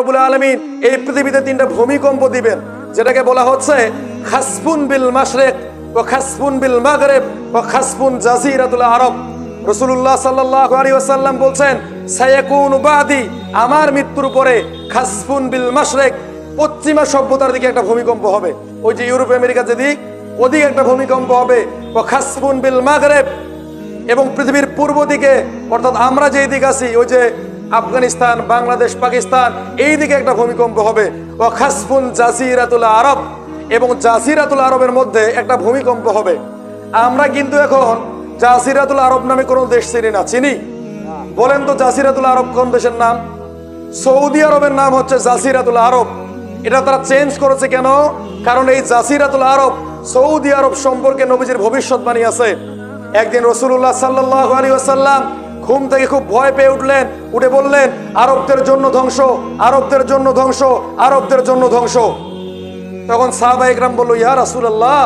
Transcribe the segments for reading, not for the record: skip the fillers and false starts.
রাব্বুল আলামিন এই পৃথিবীতে তিনটা ভূমিকম্প দিবেন, যেটাকে বলা হচ্ছে খাসফুন বিল মাশরিক ওয়া খাসফুন বিল মাগরিব ওয়া খাসফুন জাজিরাতুল আরব। রাসূলুল্লাহ সাল্লাল্লাহু আলাইহি ওয়াসাল্লাম বলছেন, সায়াকুনু বাদি, আমার মৃত্যুর পরে খাসফুন বিল মাশরিক, পশ্চিমা সভ্যতার দিকে একটা ভূমিকম্প হবে, ওই যে ইউরোপ আমেরিকা যেদিক ওদিকে একটা ভূমিকম্প হবে। ওয়া খাসফুন বিল মাগরিব, এবং পৃথিবীর পূর্ব দিকে অর্থাৎ আমরা যেই দিকে আছি ওই যে আফগানিস্তান, বাংলাদেশ, পাকিস্তান, এই দিকে একটা ভূমিকম্প হবে। ওয়া খাসফুন জাজিরাতুল আরব, এবং জাজিরাতুল আরবের মধ্যে একটা ভূমিকম্প হবে। আমরা কিন্তু এখন জাজিরাতুল আরব নামে কোনো দেশ চিনি না, চিনি? বলেন তো জাজিরাতুল আরব কোন দেশের নাম? সৌদি আরবের নাম হচ্ছে জাজিরাতুল আরব। এটা তারা চেঞ্জ করেছে কেন? কারণ এই জাজিরাতুল আরব, সৌদি আরব সম্পর্কে নবীজির ভবিষ্যৎবাণী আছে। একদিন রাসূলুল্লাহ সাল্লাল্লাহু আলাইহি ওয়াসাল্লাম ঘুম থেকে খুব ভয় পেয়ে উঠলেন, উঠে বললেন, আরবদের জন্য ধ্বংস, আরবদের জন্য ধ্বংস, আরবদের জন্য ধ্বংস। তখন সাহাবায়ে কেরাম বলল, ইয়া রাসূলুল্লাহ,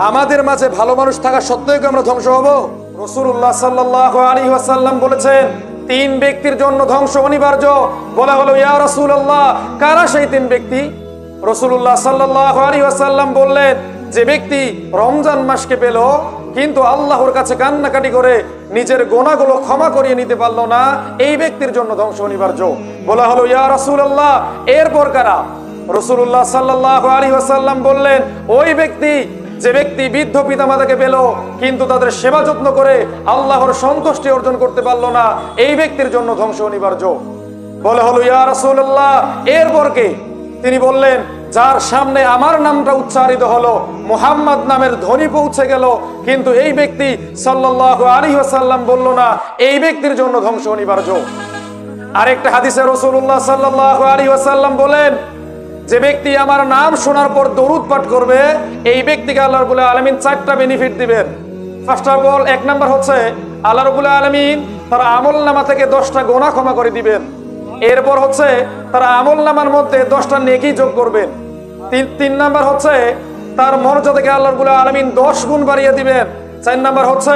আমাদের মাঝে ভালো মানুষ থাকা সত্ত্বেও কি আমরা ধ্বংস হব? রাসূলুল্লাহ সাল্লাল্লাহু আলাইহি ওয়াসাল্লাম বলেছেন, তিন ব্যক্তির জন্য ধ্বংস অনিবার্য। বলা হলো, ইয়া রাসূলুল্লাহ, কারা সেই তিন ব্যক্তি? রাসূলুল্লাহ সাল্লাল্লাহু আলাইহি ওয়াসাল্লাম বললেন, যে ব্যক্তি রমজান মাসকে পেল কিন্তু আল্লাহর কাছে কান্নাকাটি করে নিজের গুনাহগুলো ক্ষমা করিয়ে নিতে পারলো না, এই ব্যক্তির জন্য ধ্বংস অনিবার্য। বলা হলো, ইয়া রাসূলুল্লাহ, এরপর কারা? রাসূলুল্লাহ সাল্লাল্লাহু আলাইহি ওয়াসাল্লাম বললেন, ওই ব্যক্তি যে ব্যক্তি বৃদ্ধ পিতামাতাকে পেল কিন্তু তাদের সেবা যত্ন করে আল্লাহর সন্তুষ্টি অর্জন করতে পারলো না, এই ব্যক্তির জন্য ধ্বংস অনিবার্য। বলা হলো, ইয়া রাসূলুল্লাহ, এরপর কে? তিনি বললেন, যার সামনে আমার নামটা উচ্চারিত হলো, মুহাম্মদ নামের ধ্বনি পৌঁছে গেল কিন্তু এই ব্যক্তি সাল্লাল্লাহু আলাইহি ওয়াসাল্লাম বলল না, এই ব্যক্তির জন্য ধ্বংস অনিবার্য। আরেকটা হাদিসে রাসূলুল্লাহ সাল্লাল্লাহু আলাইহি ওয়াসাল্লাম বলেন, যে ব্যক্তি আমার নাম শোনার পর দরুদ পাঠ করবে, এই ব্যক্তিকে আল্লাহ রাব্বুল আলামিন চারটা বেনিফিট দিবেন। ফার্স্ট অফ অল, এক নাম্বার হচ্ছে আল্লাহ রাব্বুল আলামিন তার আমলনামা থেকে 10টা গুনাহ ক্ষমা করে দিবেন। এরপর হচ্ছে তার আমলনামার মধ্যে 10টা নেকি যোগ করবেন। তিন নাম্বার হচ্ছে তার মর্যাদাকে আল্লাহ রাব্বুল আলামিন 10 গুণ বাড়িয়ে দিবেন। 4 নাম্বার হচ্ছে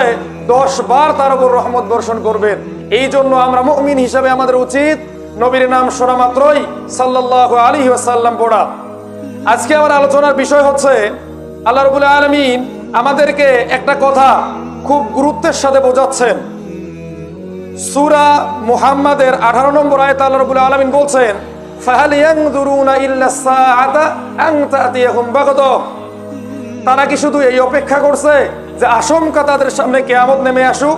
10 বার তার উপর রহমত বর্ষণ করবেন। এই জন্য আমরা মুমিন হিসেবে আমাদের উচিত নবীর নাম শোনা মাত্রই সাল্লাল্লাহু আলাইহি ওয়াসাল্লাম পড়া। আজকে আমার আলোচনার বিষয় হচ্ছে, আল্লাহ রাব্বুল আলামিন আমাদেরকে একটা কথা খুব গুরুত্বের সাথে বোঝাচ্ছেন। সূরা মুহাম্মাদের 18 নম্বর আয়াতে আল্লাহ রাব্বুল আলামিন বলছেন, ফাহাল ইয়ানজুরুনা ইল্লা সাআতা আন তাতিয়াহুম বাগতা। তারা কি শুধু এই অপেক্ষা করছে যে আশঙ্কা তাদের সামনে কিয়ামত নেমে আসুক?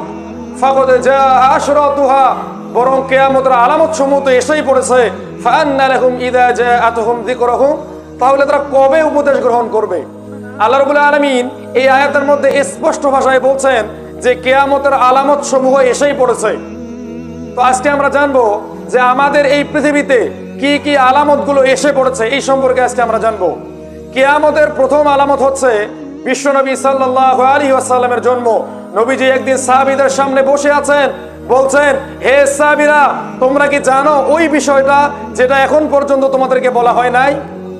ফাকাদ জাআ আশরাতুহা, বরং কিয়ামতের আলামত সমূহ তো এসেই পড়েছে। ফাআন্না লাহুম ইযা জাআতুহুম যিকরুহুম, তাহলে তারা কবে উপদেশ গ্রহণ করবে? আল্লাহ রাব্বুল আলামিন এই আয়াতের মধ্যে স্পষ্ট ভাষায় বলছেন যে কিয়ামতের আলামত সমূহ এসেই পড়েছে। তো আজকে আমরা জানবো যে আমাদের এই পৃথিবীতে কি কি আলামতগুলো এসে পড়েছে, এই সম্পর্কে আজকে আমরা জানবো। কিয়ামতের প্রথম আলামত হচ্ছে বিশ্বনবী সাল্লাল্লাহু আলাইহি ওয়াসাল্লামের জন্ম। নবীজি একদিন সাহাবীদের সামনে বসে আছেন, বলছেন, হে সাহাবীরা, তোমরা কি জানো ওই বিষয়টা যেটা এখন পর্যন্ত তোমাদেরকে বলা হয় নাই?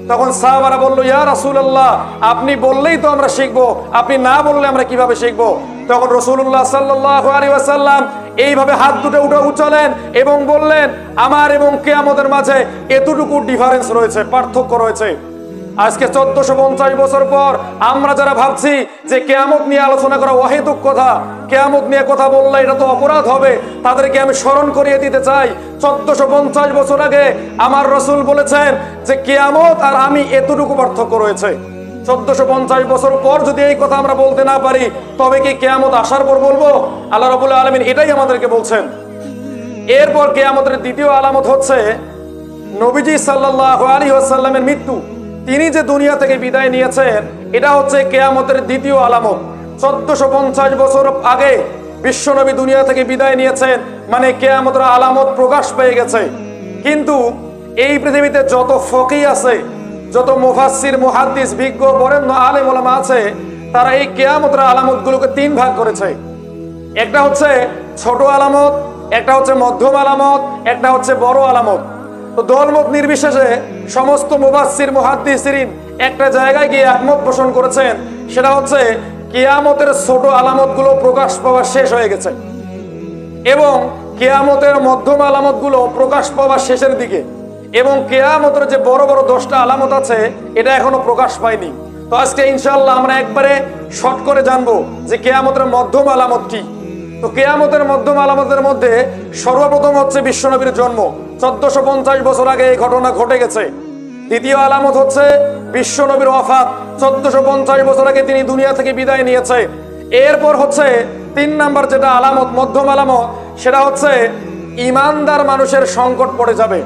তখন সাহাবারা বলল, ইয়া রাসূলুল্লাহ, আপনি বললেই তো আমরা শিখবো, আপনি না বললে আমরা কিভাবে শিখবো? তখন রাসূলুল্লাহ সাল্লাল্লাহু আলাইহি ওয়াসাল্লাম এইভাবে হাত দুটো উঠালেন এবং বললেন, আমার এবং কিয়ামতের মাঝে এতটুকু ডিফারেন্স রয়েছে, পার্থক্য রয়েছে। আজকে 1450 বছর পর আমরা যারা ভাবছি যে কিয়ামত নিয়ে আলোচনা করা অহেতুক কথা, কিয়ামত নিয়ে কথা বললে এটা তো অপরাধ হবে, তাদেরকে আমি স্মরণ করিয়ে দিতে চাই 1450 বছর আগে আমার রাসূল বলেছেন যে কিয়ামত আর আমি এতটুকু পার্থক্য রয়েছে। 1450 বছর পর যদি এই কথা আমরা বলতে না পারি, তবে কি কিয়ামত আসার পর বলবো? আল্লাহ রাব্বুল আলামিন এটাই আমাদেরকে বলছেন। এরপর কিয়ামতের দ্বিতীয় আলামত হচ্ছে নবীজি সাল্লাল্লাহু আলাইহি ওয়াসাল্লামের মৃত্যু। তিনি যে দুনিয়া থেকে বিদায় নিয়েছেন, এটা হচ্ছে কিয়ামতের দ্বিতীয় আলামত। 1450 বছর আগে বিশ্বনবী দুনিয়া থেকে বিদায় নিয়েছেন, মানে কিয়ামতের আলামত প্রকাশ পেয়ে গেছে। কিন্তু এই পৃথিবীতে যত ফকিহ আছে, যত মুফাসসির, মুহাদ্দিস, বিজ্ঞ, বরেণ্য আলেম ওলামা আছে, তারা এই কিয়ামতের আলামতগুলোকে 3 ভাগ করেছে। একটা হচ্ছে ছোট আলামত, একটা হচ্ছে মধ্যম আলামত, একটা হচ্ছে বড় আলামত। তো দলমত নির্বিশেষে সমস্ত মুফাসসির, মুহাদ্দিসিন একটা জায়গায় গিয়ে একমত পোষণ করেছেন, সেটা হচ্ছে কিয়ামতের ছোট আলামতগুলো প্রকাশ পাওয়া শেষ হয়ে গেছে এবং কিয়ামতের মধ্যম আলামতগুলো প্রকাশ পাওয়া শেষের দিকে। এবং কেয়ামতের যে বড় বড় 10টা আলামত আছে এটা এখনো প্রকাশ পায়নি। তো আজকে ইনশাআল্লাহ আমরা একবারে শর্ট করে জানবো যে কেয়ামতের মধ্যম আলামত কি। তো কেয়ামতের মধ্যম আলামতের মধ্যে সর্বপ্রথম হচ্ছে বিশ্বনবীর জন্ম। 1450 বছর আগে এই ঘটনা ঘটে গেছে। দ্বিতীয় আলামত হচ্ছে বিশ্বনবীর ওয়াফাত, 1450 বছর আগে তিনি দুনিয়া থেকে বিদায় নিয়েছে। এরপর হচ্ছে 3 নাম্বার যেটা আলামত, মধ্যম আলামত, সেটা হচ্ছে ইমানদার মানুষের সংকট পড়ে যাবে।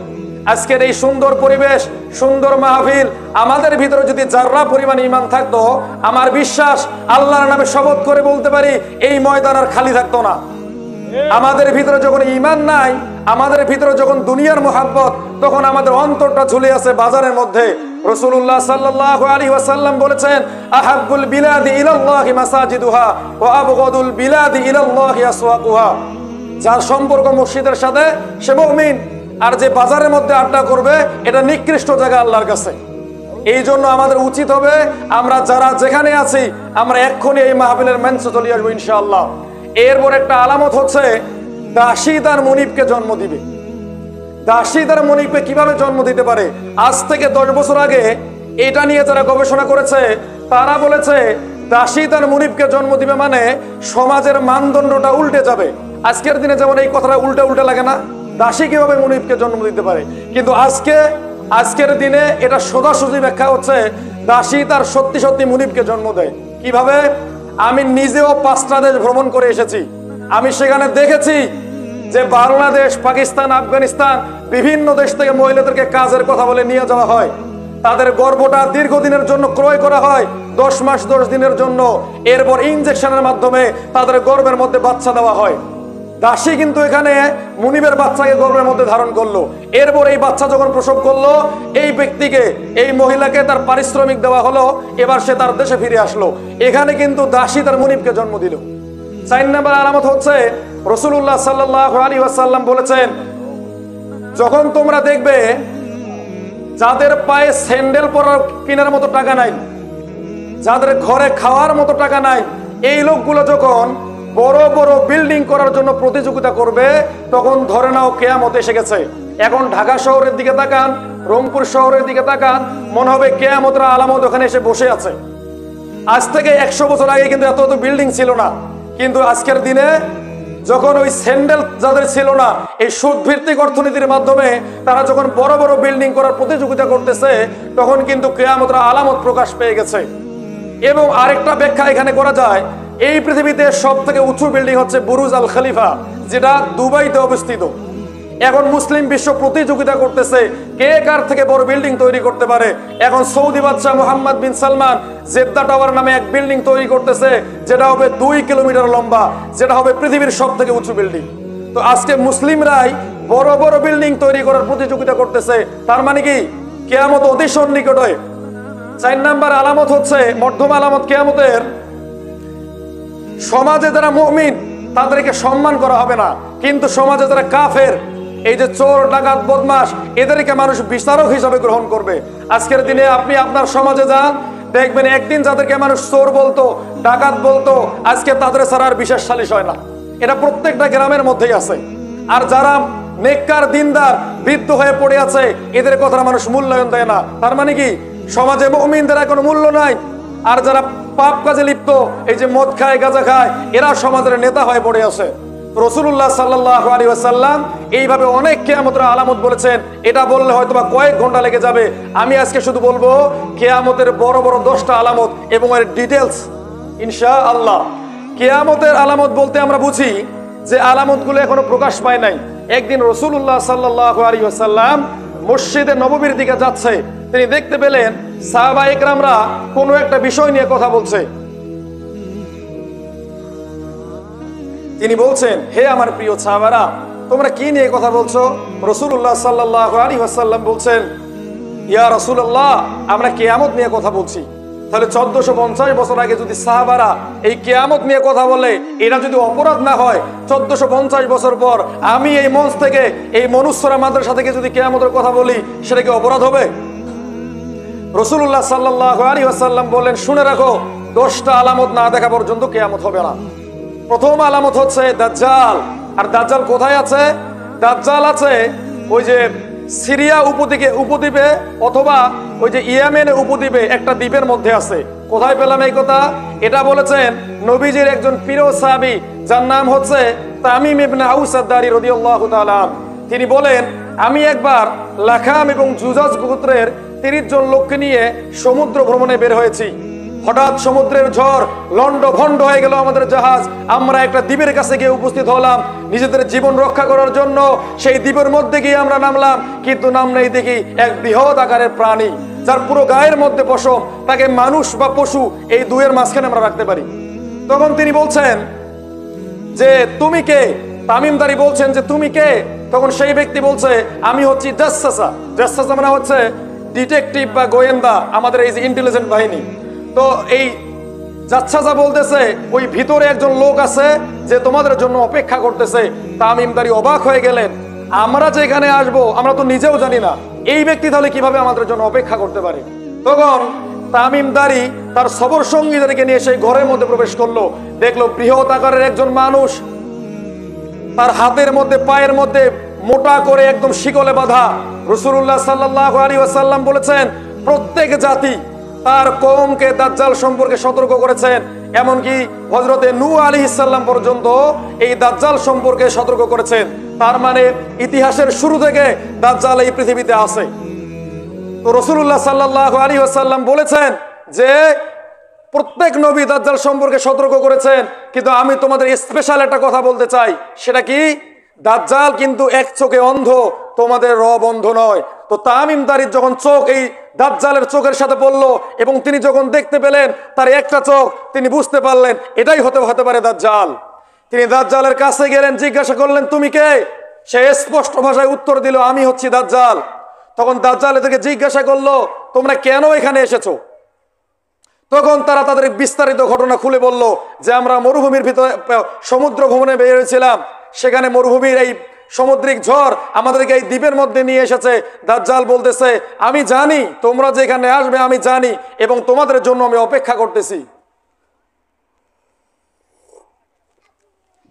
আজকের এই সুন্দর পরিবেশ, সুন্দর মাহফিল, আমাদের ভিতরে যদি যার্রা পরিমাণ ঈমান থাকতো, আমার বিশ্বাস আল্লাহর নামে শপথ করে বলতে পারি এই ময়দান আর খালি থাকতো না। আমাদের ভিতরে যখন ঈমান নাই, আমাদের ভিতরে যখন দুনিয়ার মোহাব্বত, তখন আমাদের অন্তরটা ঝুলে আছে বাজারের মধ্যে। রাসূলুল্লাহ সাল্লাল্লাহু আলাইহি ওয়াসাল্লাম বলেছেন, আহাব্বুল বিলাদি ইলাল্লাহি মাসাজিদুহা ওয়া আবগাদুল বিলাদি ইলাল্লাহি আসওয়াকুহা। যার সম্পর্ক মসজিদের সাথে সে মুমিন, আর যে বাজারের মধ্যে আড্ডা করবে এটা নিকৃষ্ট জায়গা আল্লাহর কাছে। এই জন্য আমাদের উচিত হবে আমরা যারা যেখানে আছি আমরা এক্ষুনি এই মাহফিলের মঞ্চে চলে আসবো ইনশাআল্লাহ। এরপর একটা আলামত হচ্ছে দাসী তার মনিবকে জন্ম দিবে। দাসী তার মনিবকে কিভাবে জন্ম দিতে পারে? আজ থেকে 10 বছর আগে এটা নিয়ে যারা গবেষণা করেছে তারা বলেছে দাসী তার মনিবকে জন্ম দিবে মানে সমাজের মানদণ্ডটা উল্টে যাবে। আজকের দিনে যেমন এই কথাটা উল্টে উল্টে লাগে না, দাসী কিভাবে মনিবকে জন্ম দিতে পারে, কিন্তু আজকের দিনে এটা সোজাসুজি ব্যাখ্যা হচ্ছে দাসী তার সত্যি সত্যি মনিবকে জন্ম দেয়। কিভাবে? আমি নিজেও 5টা দেশ ভ্রমণ করে এসেছি। আমি সেখানে দেখেছি যে বাংলাদেশ, পাকিস্তান, আফগানিস্তান বিভিন্ন দেশ থেকে মহিলাদেরকে কাজের কথা বলে নিয়ে যাওয়া হয়। তাদের গর্ভটা দীর্ঘদিনের জন্য ক্রয় করা হয়, 10 মাস 10 দিনের জন্য। এরপর ইনজেকশনের মাধ্যমে তাদের গর্ভের মধ্যে বাচ্চা দেওয়া হয়। দাসী কিন্তু এখানে মুনিবের বাচ্চাকে গর্ভের মধ্যে ধারণ করলো। এরপর এই বাচ্চা যখন প্রসব করলো, এই ব্যক্তিকে, এই মহিলাকে তার পারিশ্রমিক দেওয়া হলো। এবার সে তার দেশে ফিরে আসলো। এখানে কিন্তু দাসী তার মুনিবকে জন্ম দিল। 4 নাম্বার আলামত হচ্ছে রাসূলুল্লাহ সাল্লাল্লাহু আলাইহি ওয়াসাল্লাম বলেছেন, যখন তোমরা দেখবে যাদের পায়ে স্যান্ডেল পরার কেনার মতো টাকা নাই, যাদের ঘরে খাওয়ার মতো টাকা নাই, এই লোকগুলো যখন বড় বড় বিল্ডিং করার জন্য প্রতিযোগিতা করবে, তখন ধরে নাও কিয়ামত এসে গেছে। এখন ঢাকা শহরের দিকে তাকান, রংপুর শহরের দিকে তাকান, মনে হবে কিয়ামতের আলামত ওখানে এসে বসে আছে। আজ থেকে 100 বছর আগে কিন্তু এত বিল্ডিং ছিল না, কিন্তু আজকের দিনে যখন ওই স্যান্ডেল যাদের ছিল না, এই সুদ ভিত্তিক অর্থনীতির মাধ্যমে তারা যখন বড় বড় বিল্ডিং করার প্রতিযোগিতা করতেছে, তখন কিন্তু কিয়ামতের আলামত প্রকাশ পেয়ে গেছে। এবং আরেকটা ব্যাখ্যা এখানে করা যায়, এই পৃথিবীতে সব থেকে উঁচু বিল্ডিং হচ্ছে বুরুজ আল খলিফা, যেটা দুবাইতে অবস্থিত। এখন মুসলিম বিশ্ব প্রতিযোগিতা করতেছে কে কার থেকে বড় বিল্ডিং তৈরি করতে পারে। এখন সৌদি বাদশাহ মোহাম্মদ বিন সালমান জেদ্দা টাওয়ার নামে এক বিল্ডিং তৈরি করতেছে, যেটা হবে 2 কিলোমিটার লম্বা, যেটা হবে পৃথিবীর সব থেকে উঁচু বিল্ডিং। তো আজকে মুসলিমরাই বড় বড় বিল্ডিং তৈরি করার প্রতিযোগিতা করতেছে, তার মানে কি কিয়ামত অতি সন্নিকটে। 4 নাম্বার আলামত হচ্ছে মধ্যম আলামত কিয়ামতের, সমাজে যারা মুমিন তাদেরকে সম্মান করা হবে না, কিন্তু সমাজে যারা কাফের, এই যে চোর, ডাকাত, বদমাশ, এদেরকে মানুষ বিচারক হিসাবে গ্রহণ করবে। আজকের দিনে আপনি আপনার সমাজে যান, দেখবেন একদিন যাদেরকে মানুষ চোর বলতো, ডাকাত বলতো, আজকে তাদের ছাড়া আর বিশেষ সালিশ হয় না। এটা প্রত্যেকটা গ্রামের মধ্যেই আছে। আর যারা নেককার, দিনদার, বৃদ্ধ হয়ে পড়ে আছে, এদের কথা মানুষ মূল্যায়ন দেয় না। তার মানে কি সমাজে মুমিনদের কোনো মূল্য নাই। আর যারা পাপ কাজে লিপ্ত, এই যে মদ খায়, গাঁজা খায়, এরা সমাজের নেতা হয়ে পড়ে আছে। রাসূলুল্লাহ সাল্লাল্লাহু আলাইহি ওয়াসাল্লাম এইভাবে অনেক কিয়ামতের আলামত বলেছেন। এটা বললে হয়তো বা কয়েক ঘন্টা লেগে যাবে। আমি আজকে শুধু বলবো কিয়ামতের বড় বড় 10টা আলামত এবং এর ডিটেলস ইনশাআল্লাহ। কিয়ামতের আলামত বলতে আমরা বুঝি যে আলামতগুলো এখনো প্রকাশ পায় নাই। একদিন রাসূলুল্লাহ সাল্লাল্লাহু আলাইহি ওয়াসাল্লাম মসজিদে নববীর দিকে যাচ্ছে, তিনি দেখতে পেলেন সাহাবা ইকরামরা কোনো একটা বিষয় নিয়ে কথা বলছে। তিনি বলছেন, হে আমার প্রিয় সাহাবারা, তোমরা কি নিয়ে কথা বলছো? রাসূলুল্লাহ সাল্লাল্লাহু আলাইহি ওয়াসাল্লাম বলছেন, ইয়া রাসূলুল্লাহ, আমরা কিয়ামত নিয়ে কথা বলছি। তাহলে 1450 বছর আগে যদি সাহাবারা এই কিয়ামত নিয়ে কথা বলে, এটা যদি অপরাধ না হয়, 1450 বছর পর আমি এই মঞ্চ থেকে, এই মনুষ্যরা মাদ্রাসা থেকে যদি কিয়ামতের কথা বলি, সেটা কি অপরাধ হবে? রাসূলুল্লাহ সাল্লাল্লাহু আলাইহি ওয়াসাল্লাম বলেন, শুনে রাখো, 10টা আলামত না দেখা পর্যন্ত কিয়ামত হবে না। প্রথম আলামত হচ্ছে দাজ্জাল। আর দাজ্জাল কোথায় আছে? দাজ্জাল আছে ওই যে সিরিয়া উপদ্বীপে অথবা ওই যে ইয়েমেনের উপদ্বীপে একটা দ্বীপের মধ্যে আছে। কোথায় পেলাম এই কথা? এটা বলেছেন নবীজির একজন প্রিয় সাহাবী, যার নাম হচ্ছে তামিম ইবনে আউস আদ-দারি রাদিয়াল্লাহু তাআলা। তিনি বলেন, আমি একবার লাখাম এবং জুজাজ গোত্রের 30 জন লোককে নিয়ে সমুদ্র ভ্রমণে বের হয়েছি। হঠাৎ সমুদ্রের ঝড় লন্ড ভন্ড হয়ে গেল আমাদের জাহাজ। আমরা একটা দ্বীপের কাছে গিয়ে উপস্থিত হলাম নিজেদের জীবন রক্ষা করার জন্য। সেই দ্বীপের মধ্যে গিয়ে আমরা নামলাম, কিন্তু নামলেই দেখি এক বৃহৎ আকারের প্রাণী, যার পুরো গায়ের মধ্যে পশম, তাকে মানুষ বা পশু এই দুয়ের মাঝখানে আমরা রাখতে পারি। তখন তিনি বলছেন যে তুমি কে? তামিমদারি বলছেন যে তুমি কে? তখন সেই ব্যক্তি বলছে আমি হচ্ছি জাসসাসা। জাসসাসা মানে হচ্ছে ডিটেকটিভ বা গোয়েন্দা, আমাদের এই যে ইন্টেলিজেন্ট বাহিনী। তো এই জাসসাসা বলতেছে ওই ভিতরে একজন লোক আছে যে তোমাদের জন্য অপেক্ষা করতেছে। তামিমদারি অবাক হয়ে গেলেন, আমরা যে এখানে আসবো আমরা তো নিজেও জানি না, এই ব্যক্তি তাহলে কিভাবে আমাদের জন্য অপেক্ষা করতে পারে। তখন তামিমদারি তার সবর সঙ্গীদেরকে নিয়ে সেই ঘরের মধ্যে প্রবেশ করলো। দেখলো বৃহৎ আকারের একজন মানুষ, তার হাতের মধ্যে পায়ের মধ্যে মোটা করে একদম শিকলে বাঁধা। রাসূলুল্লাহ সাল্লাল্লাহু আলাইহি ওয়াসাল্লাম বলেছেন প্রত্যেক জাতি তার কওমকে দাজ্জাল সম্পর্কে সতর্ক করেছেন, এমনকি হযরতে নূহ আলাইহিস সালাম পর্যন্ত এই দাজ্জাল সম্পর্কে সতর্ক করেছেন। তার মানে ইতিহাসের শুরু থেকে দাজ্জাল এই পৃথিবীতে আছে। তো রাসূলুল্লাহ সাল্লাল্লাহু আলাইহি ওয়াসাল্লাম বলেছেন যে প্রত্যেক নবী দাজ্জাল সম্পর্কে সতর্ক করেছেন, কিন্তু আমি তোমাদের স্পেশাল একটা কথা বলতে চাই। সেটা কি? দাজ্জাল কিন্তু এক চোখে অন্ধ, তোমাদের রব অন্ধ নয়। তো তামিমদারির যখন চোখ এই দাজ্জালের চোখের সাথে পড়লো এবং তিনি যখন দেখতে পেলেন তার একটা চোখ, তিনি বুঝতে পারলেন এটাই হতে পারে দাজ্জাল। তিনি দাজ্জালের কাছে গেলেন, জিজ্ঞাসা করলেন তুমি কে? সে স্পষ্ট ভাষায় উত্তর দিল আমি হচ্ছি দাজ্জাল। তখন দাজ্জাল এদেরকে জিজ্ঞাসা করলো তোমরা কেন এখানে এসেছো? তখন তারা তাদের বিস্তারিত ঘটনা খুলে বলল যে আমরা মরুভূমির ভিতরে সমুদ্র ভ্রমণে বের হয়েছিলাম, সেখানে মরুভূমির এই সামুদ্রিক ঝড় আমাদেরকে এই দ্বীপের মধ্যে নিয়ে এসেছে। দাজ্জাল বলতেছে আমি জানি তোমরা যে এখানে আসবে, আমি জানি, এবং তোমাদের জন্য আমি অপেক্ষা করতেছি।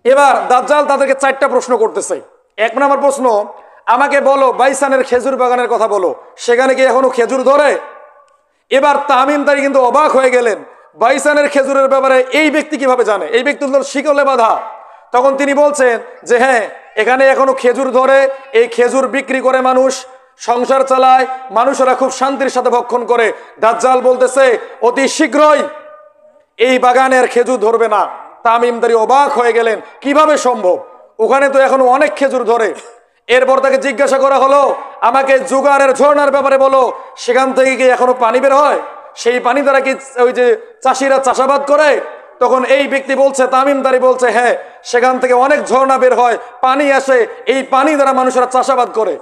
এবার দাজ্জাল তাদেরকে 4টা প্রশ্ন করতেছে। 1 নম্বর প্রশ্ন, আমাকে বলো বাইসানের খেজুর বাগানের কথা বলো, সেখানে কি এখনো খেজুর ধরে? এবার তামিমদারি কিন্তু অবাক হয়ে গেলেন, বাইসানের খেজুরের ব্যাপারে এই ব্যক্তি কিভাবে জানে? এই ব্যক্তি তো শিকলে বাঁধা। তখন তিনি বলছেন যে হ্যাঁ, এখানে এখনো খেজুর ধরে, এই খেজুর বিক্রি করে মানুষ সংসার চালায়, মানুষেরা খুব শান্তির সাথে ভক্ষণ করে। দাজ্জাল বলতেছে অতি শীঘ্রই এই বাগানের খেজুর ধরবে না। তামিমদারি অবাক হয়ে গেলেন, কিভাবে সম্ভব? ওখানে তো এখনো অনেক খেজুর ধরে। এরপর তাকে জিজ্ঞাসা করা হলো আমাকে জুগারের ঝর্ণার ব্যাপারে বলো, সেখান থেকে কি এখনো পানি বের হয়? সেই পানি দ্বারা কি ওই যে চাষিরা চাষাবাদ করে? তখন এই ব্যক্তি বলছে, তামিমদারি বলছে হ্যাঁ, সেখান থেকে অনেক ঝর্ণা বের হয়, পানি আসে, এই পানি দ্বারা মানুষেরা চাষাবাদ করে।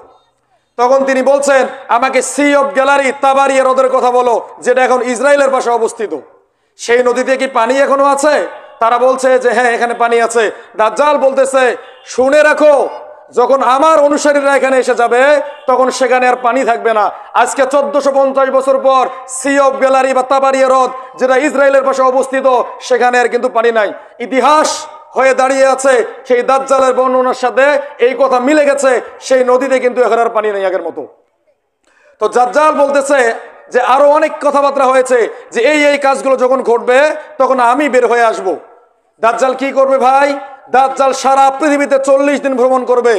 তখন তিনি বলছেন আমাকে সি অফ গ্যালারি তাবারিয়া হ্রদের কথা বলো, যেটা এখন ইসরায়েলের পাশে অবস্থিত। সেই নদীতে কি পানি এখনো আছে? তারা বলছে যে হ্যাঁ, এখানে পানি আছে। দাজ্জাল বলতেছে শুনে রাখো, যখন আমার অনুসারীরা এখানে এসে যাবে তখন সেখানে আর পানি থাকবে না। আজকে 1450 বছর পর সি অফ গ্যালারি বা তাবারিয়া হ্রদ, যেটা ইসরায়েলের পাশে অবস্থিত, সেখানে আর কিন্তু পানি নাই। ইতিহাস হয়ে দাঁড়িয়ে আছে সেই দাজ্জালের বর্ণনার সাথে এই কথা মিলে গেছে, সেই নদীতে কিন্তু এখন আর পানি নেই আগের মতো। তো দাজ্জাল বলতেছে যে আরো অনেক কথাবার্তা হয়েছে যে এই কাজগুলো যখন ঘটবে তখন আমি বের হয়ে আসব। দাজ্জাল কি করবে ভাই? দাজ্জাল সারা পৃথিবীতে 40 দিন ভ্রমণ করবে।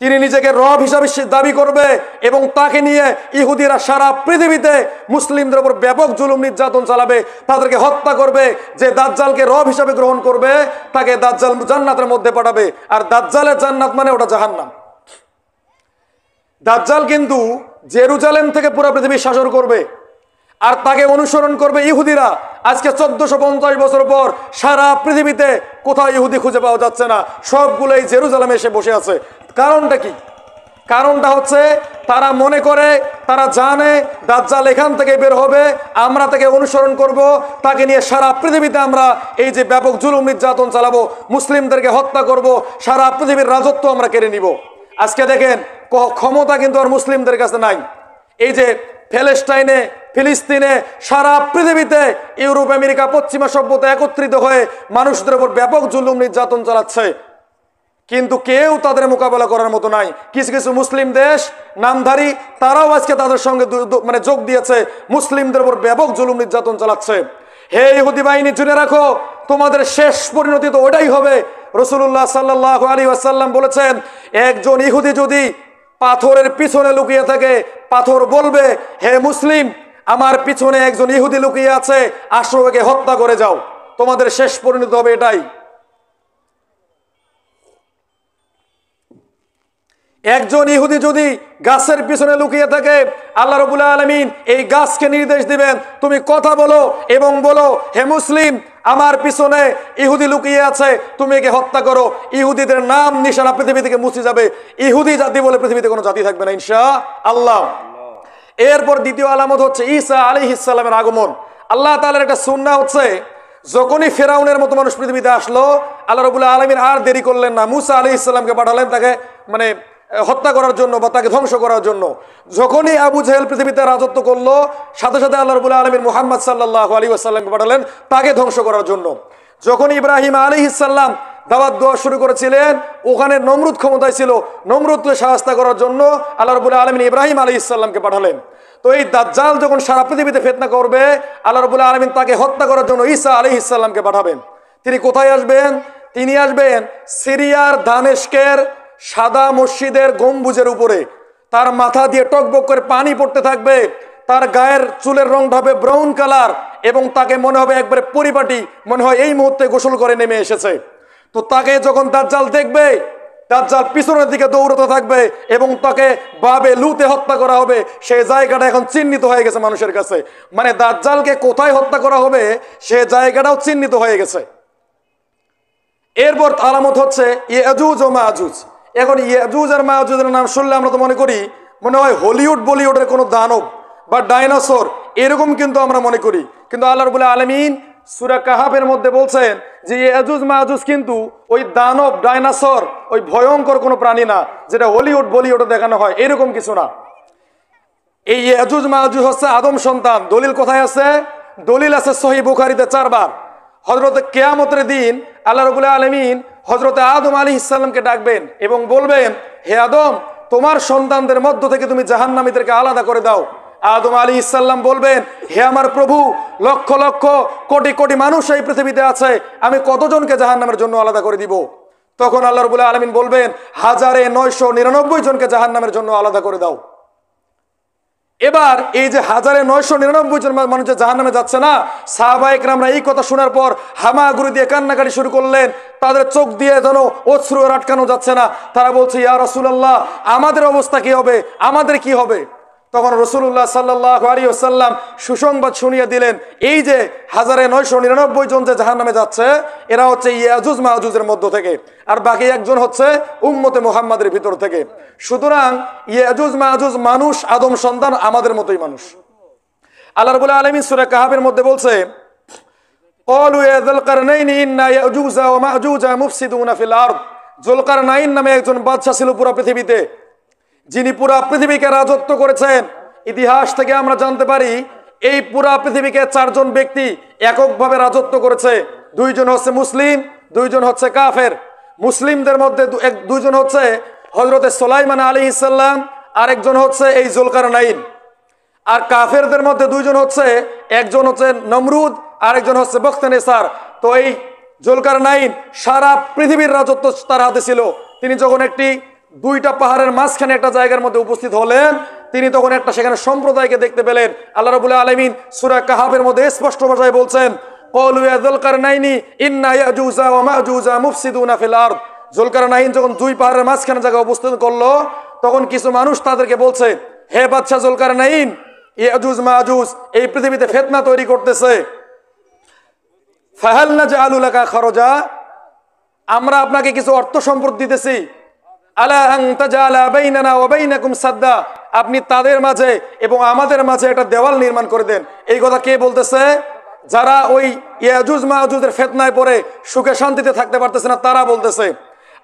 তিনি নিজেকে রব হিসাবে দাবি করবে এবং তাকে নিয়ে ইহুদিরা সারা পৃথিবীতে মুসলিমদের উপর ব্যাপক জুলুম নির্যাতন চালাবে, তাদেরকে হত্যা করবে। যে দাজ্জালকে রব হিসাবে গ্রহণ করবে তাকে দাজ্জাল জান্নাতের মধ্যে পাঠাবে, আর দাজ্জালের জান্নাত মানে ওটা জাহান্নাম। দাজ্জাল কিন্তু জেরুজালেম থেকে পুরো পৃথিবী শাসন করবে, আর তাকে অনুসরণ করবে ইহুদিরা। আজকে 1450 বছর পর সারা পৃথিবীতে কোথাও ইহুদি খুঁজে পাওয়া যাচ্ছে না, সবগুলোই জেরুজালেমে এসে বসে আছে। কারণটা কি? কারণটা হচ্ছে তারা মনে করে, তারা জানে দাজ্জাল এখান থেকে বের হবে, আমরা তাকে অনুসরণ করব, তাকে নিয়ে সারা পৃথিবীতে আমরা এই যে ব্যাপক জুলুম নির্যাতন চালাবো, মুসলিমদেরকে হত্যা করব, সারা পৃথিবীর রাজত্ব আমরা কেড়ে নিব। আজকে দেখেন ক্ষমতা কিন্তু আর মুসলিমদের কাছে নাই। এই যে প্যালেস্টাইনে, ফিলিস্তিনে, সারা পৃথিবীতে ইউরোপ, আমেরিকা, পশ্চিমা সভ্যতা একত্রিত হয়ে মানুষদের উপর ব্যাপক জুলুম নির্যাতন চালাচ্ছে। কিন্তু কেউ তাদের মোকাবেলা করার মতো নাই। কিছু কিছু মুসলিম দেশ নামধারী, তারাও আজকে তাদের সঙ্গে মানে যোগ দিয়েছে, মুসলিমদের উপর ব্যাপক জুলুম নির্যাতন চালাচ্ছে। হে ইহুদি বাহিনী, জেনে রাখো, তোমাদের শেষ পরিণতি তো ওটাই হবে। রাসূলুল্লাহ সাল্লাল্লাহু আলাইহি ওয়াসাল্লাম বলেছেন, একজন ইহুদি যদি পাথরের পিছনে লুকিয়ে থাকে, পাথর বলবে, হে মুসলিম, আমার পিছনে একজন ইহুদি লুকিয়ে আছে, আসো ওকে হত্যা করে যাও। তোমাদের শেষ পরিণতি হবে এটাই। একজন ইহুদি যদি গাছের পিছনে লুকিয়ে থাকে, আল্লাহ রাব্বুল আলামিন এই গাছকে নির্দেশ দিবেন, তুমি কথা বলো এবং বলো, হে মুসলিম, আমার পিছনে ইহুদি লুকিয়ে আছে, তুমি একে হত্যা করো। ইহুদিদের নাম নিশানা পৃথিবী থেকে মুছে যাবে। ইহুদি জাতি বলে পৃথিবীতে কোনো জাতি থাকবে না ইনশাআল্লাহ। এরপর দ্বিতীয় আলামত হচ্ছে ঈসা আলাইহিস সালামের আগমন। আল্লাহ তাআলার একটা সুন্নাহ হচ্ছে, যখনই ফেরাউনের মতো মানুষ পৃথিবীতে আসলো, আল্লাহ রাব্বুল আলামিন আর দেরি করলেন না, মুসা আলাইহিস সালামকে পাঠালেন তাকে মানে হত্যা করার জন্য বা তাকে ধ্বংস করার জন্য। যখনই আবু জাহেল পৃথিবীতে রাজত্ব করলো, সাথে সাথে আল্লাহ রাব্বুল আলামিন মুহাম্মদ সাল্লাল্লাহু আলাইহি ওয়াসাল্লামকে পাঠালেন তাকে ধ্বংস করার জন্য। যখন ইব্রাহিম আলাইহিস সালাম দাওয়াত দেওয়া শুরু করেছিলেন, ওখানে নমরুদ ক্ষমতায় ছিল, নমরুদকে শায়েস্তা করার জন্য আল্লাহ রাব্বুল আলামিন ইব্রাহিম আলাইহিস সালামকে পাঠালেন। তো এই দাজ্জাল যখন সারা পৃথিবীতে ফিতনা করবে, আল্লাহ রাব্বুল আলামিন তাকে হত্যা করার জন্য ঈসা আলাইহিস সালামকে পাঠাবেন। তিনি কোথায় আসবেন? তিনি আসবেন সিরিয়ার দামেস্কের সাদা মসজিদের গম্বুজের উপরে। তার মাথা দিয়ে টকবক করে পানি পড়তে থাকবে, তার গায়ের চুলের রংটা হবে ব্রাউন কালার, এবং তাকে মনে হবে একবারে পরিপাটি, মনে হয় এই মুহূর্তে গোসল করে নেমে এসেছে। তো তাকে যখন দাজ্জাল দেখবে, দাজ্জাল পিছনের দিকে দৌড়তে থাকবে এবং তাকে বাবে লুতে হত্যা করা হবে। সেই জায়গাটা এখন চিহ্নিত হয়ে গেছে মানুষের কাছে, মানে দাজ্জালকে কোথায় হত্যা করা হবে সে জায়গাটাও চিহ্নিত হয়ে গেছে। এরপর আলামত হচ্ছে ইয়াজুজ ও মাজুজ। এখন ইয়াজুজ আর মাজুজের নাম শুনলে আমরা তো মনে হয় হলিউড বলিউডের কোনো দানব বা ডাইনোসর, এরকম কিন্তু আমরা মনে করি। কিন্তু আল্লাহ রাব্বুল আলামিন সূরা কাহাফের মধ্যে বলছেন যে ইয়াজুজ মাজুজ কিন্তু ওই দানব ডাইনোসর, ওই ভয়ঙ্কর কোনো প্রাণী না যেটা হলিউড বলিউডে দেখানো হয়, এরকম কিছু না। এই ইয়াজুজ মাজুজ হচ্ছে আদম সন্তান। দলিল কোথায় আছে? দলিল আছে সহিহ বুখারীতে 4 বার। হযরতে কিয়ামতের দিন আল্লাহ রাব্বুল আলামিন হযরতে আদম আলাইহিস সালামকে ডাকবেন এবং বলবেন, হে আদম, তোমার সন্তানদের মধ্য থেকে তুমি জাহান্নামীদেরকে আলাদা করে দাও। আদম আলাইহিস সালাম বলবেন, হে আমার প্রভু, লক্ষ লক্ষ কোটি কোটি মানুষ এই পৃথিবীতে আছে, আমি কতজনকে জাহান্নামের জন্য আলাদা করে দিব? তখন আল্লাহ রাব্বুল আলামিন বলবেন, 1999 জনকে জাহান্নামের জন্য আলাদা করে দাও। এবার এই যে 1999 জন মানুষ যে জাহান্নামে যাচ্ছে না, সাহাবায়ে কেরামরা এই কথা শোনার পর হামাগুড়ি দিয়ে কান্নাকাটি শুরু করলেন। তাদের চোখ দিয়ে যেন অশ্রু আটকানো যাচ্ছে না। তারা বলছে, ইয়া রাসূলুল্লাহ, আমাদের অবস্থা কি হবে, আমাদের কি হবে? তখন রাসূলুল্লাহ সাল্লাল্লাহু আলাইহি ওয়াসাল্লাম সুসংবাদ শুনিয়ে দিলেন, এই যে 1999 জন যে জাহান্নামে যাচ্ছে, এরা হচ্ছে ইয়াজুজ মাজুজের মধ্য থেকে, আর বাকি একজন হচ্ছে উম্মতে মুহাম্মাদের ভিতর থেকে। সুতরাং ইয়াজুজ মাজুজ মানুষ, আদম সন্তান, আমাদের মতোই মানুষ। আল্লাহ রাব্বুল আলামিন সূরা কাহাফের মধ্যে বলছে, ক্বালু ইয়া যুলকারনাইন ইন্না ইয়াজুজা ওয়া মাজুজা মুফসিদুনা ফিল আরদ। যুলকারনাইন নামে একজন বাদশা ছিল পুরো পৃথিবীতে, যিনি পুরা পৃথিবীকে রাজত্ব করেছেন। ইতিহাস থেকে আমরা জানতে পারি এই পুরা পৃথিবীকে 4 জন ব্যক্তি এককভাবে রাজত্ব করেছে। 2 জন হচ্ছে মুসলিম, 2 জন হচ্ছে কাফের। মুসলিমদের মধ্যে 2 জন হচ্ছে হযরতে সুলাইমান আলাইহিস সালাম, আরেকজন হচ্ছে এই যুলকারনাইন। আর কাফেরদের মধ্যে 2 জন হচ্ছে, একজন হচ্ছে নমরুদ, আরেকজন হচ্ছে বখতেনেসার। তো এই যুলকারনাইন সারা পৃথিবীর রাজত্ব তার হাতে ছিল। তিনি যখন একটি 2টা পাহাড়ের মাঝখানে একটা জায়গার মধ্যে উপস্থিত হলেন, তিনি তখন একটা সেখানে সম্প্রদায়কে দেখতে পেলেন। আল্লাহ রাব্বুল আলামিন সূরা কাহাফের মধ্যে স্পষ্ট ভাষায় বলছেন, ক্বালু ইয়া যুলকারনাইনি ইন্না ইয়াজুজা ওয়া মাজুজা মুফসিদুনা ফিল আরদ। যুলকারনাইন যখন 2 পাহাড়ের মাঝখানে জায়গা উপস্থিত করলো, তখন কিছু মানুষ তাদেরকে বলছে, হে বাদশা যুলকারনাইন, ইয়াজুজ মাজুজ এই পৃথিবীতে ফিতনা তৈরি করতেছে, ফাহাল নাজআলু লাকা খরজা, আমরা আপনাকে কিছু অর্থ সম্পদ দিতেছি, আলা আন তাজালা বাইনানা ওয়া বাইনাকুম সাদ্দা, আপনি তাদের মাঝে এবং আমাদের মাঝে একটা দেওয়াল নির্মাণ করে দেন। এই কথা কে বলতেছে? যারা ওই ইয়াজুজ মাজুজের ফিতনায় পড়ে সুখে শান্তিতে থাকতে পারতেছে না, তারা বলতেছে।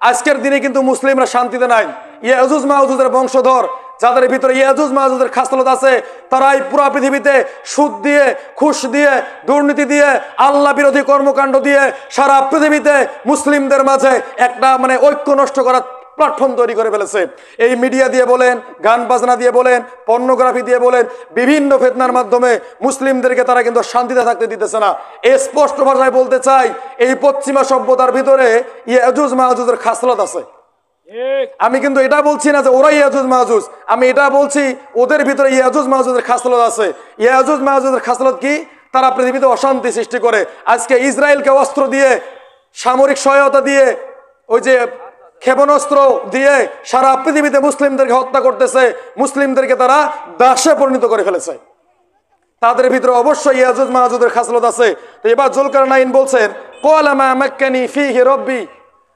আজকের দিনে কিন্তু মুসলিমরা শান্তিতে নাই। ইয়াজুজ মাজুজের বংশধর যাদের ভিতরে ইয়াজুজ মাহুজের খাসলত আছে, তারাই পুরা পৃথিবীতে সুদ দিয়ে, ঘুষ দিয়ে, দুর্নীতি দিয়ে, আল্লাহ বিরোধী কর্মকাণ্ড দিয়ে সারা পৃথিবীতে মুসলিমদের মাঝে একটা ঐক্য নষ্ট করার প্ল্যাটফর্ম তৈরি করে ফেলেছে। এই মিডিয়া দিয়ে বলেন, গান বাজনা দিয়ে বলেন, পর্নোগ্রাফি দিয়ে বলেন, বিভিন্ন ফিতনার মাধ্যমে মুসলিমদেরকে তারা কিন্তু শান্তিতে থাকতে দিতেছে না। স্পষ্ট ভাষায় বলতে চাই, এই পশ্চিমা সভ্যতার ভিতরে ইয়াজুজ মাহুজের খাসলত আছে। আমি কিন্তু এটা বলছি না যে ওরাই ইয়াজুজ মাহুজ, আমি এটা বলছি ওদের ভিতরে ইয়াজুজ মাহুজের খাসলত আছে। ইয়াজুজ মাহুজের খাসলত কি? তারা পৃথিবীতে অশান্তি সৃষ্টি করে। আজকে ইসরায়েলকে অস্ত্র দিয়ে, সামরিক সহায়তা দিয়ে, ওই যে ক্ষেপণাস্ত্র দিয়ে সারা পৃথিবীতে মুসলিমদেরকে হত্যা করতেছে, মুসলিমদেরকে তারা দাসে পরিণত করে ফেলেছে। তাদের ভিতরে অবশ্যই ইয়াজুজ মাহুজের খাসলত আছে। তো এবার জুলকারনাইন বলছেন, ক্বালা মা মাক্কানি ফীহি রাব্বি,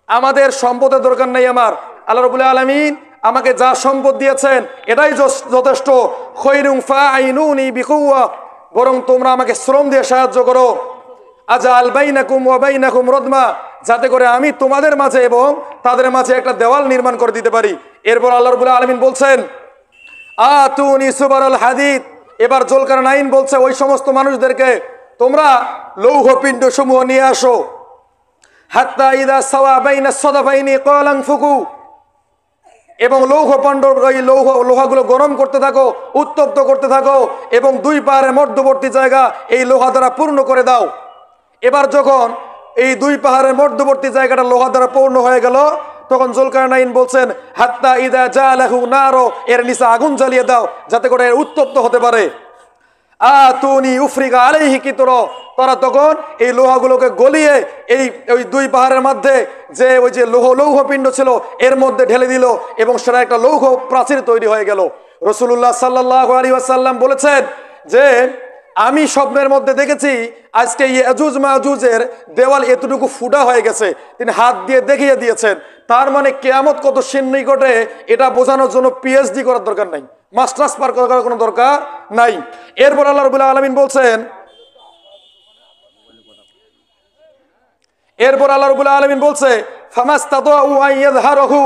আমাদের সম্পদের দরকার নাই আমার, আল্লাহ রাব্বুল আলামিন আমাকে যা সম্পদ দিয়েছেন এটাই যথেষ্ট। খৈরুম ফাআইনুনি বিকুওয়া, বরং তোমরা আমাকে শ্রম দিয়ে সাহায্য করো। আজআল বাইনাকুম ওয়া বাইনাকুম রাদমা, যাতে করে আমি তোমাদের মাঝে এবং তাদের মাঝে একটা দেওয়াল নির্মাণ করে দিতে পারি। এরপর আল্লাহ রাব্বুল আলামিন বলছেন, আতুনি সুবারাল হাদিদ, এবার জুলকারনাইন বলছে ওই সমস্ত মানুষদেরকে, তোমরা লৌহ পিণ্ড সমূহ নিয়ে আসো। হাত্তা ইদা সাওয়া বাইনা সাদাফাইনি ক্বালান ফুকু, এবং লৌহ পাণ্ড এই লোহাগুলো গরম করতে থাকো, উত্তপ্ত করতে থাকো, এবং দুই পাহাড়ের মধ্যবর্তী জায়গা এই লোহা দ্বারা পূর্ণ করে দাও। এবার যখন এই দুই পাহাড়ের মধ্যবর্তী জায়গাটা লোহা দ্বারা পূর্ণ হয়ে গেল, তখন জুলকারনাইন বলছেন, হাত্তা ইদা জালাহু নারো, এর নিচে আগুন জ্বালিয়ে দাও যাতে করে উত্তপ্ত হতে পারে। আতুনি উফরিকা আলাইহি কিতর, তারা তখন এই লোহাগুলোকে গলিয়ে ওই দুই পাহাড়ের মধ্যে যে ওই যে লৌহ পিণ্ড ছিল এর মধ্যে ঢেলে দিল, এবং সেটা একটা লৌহ প্রাচীর তৈরি হয়ে গেল। রাসূলুল্লাহ সাল্লাল্লাহু আলাইহি ওয়াসাল্লাম বলেছেন যে আমি স্বপ্নের মধ্যে দেখেছি আজকে ইয়াজুজ মাহুজের দেওয়াল এতটুকু ফুটা হয়ে গেছে। তিনি হাত দিয়ে দেখিয়ে দিয়েছেন। তার মানে কিয়ামত কত নিকটে এটা বোঝানোর জন্য পিএইচডি করার দরকার নাই, মাস্টার্স পার করার কোনো দরকার নাই। এরপর আল্লাহ রাব্বুল আলামিন বলছেন, ফামাস্তাতাউ আন ইয়াযহারহু,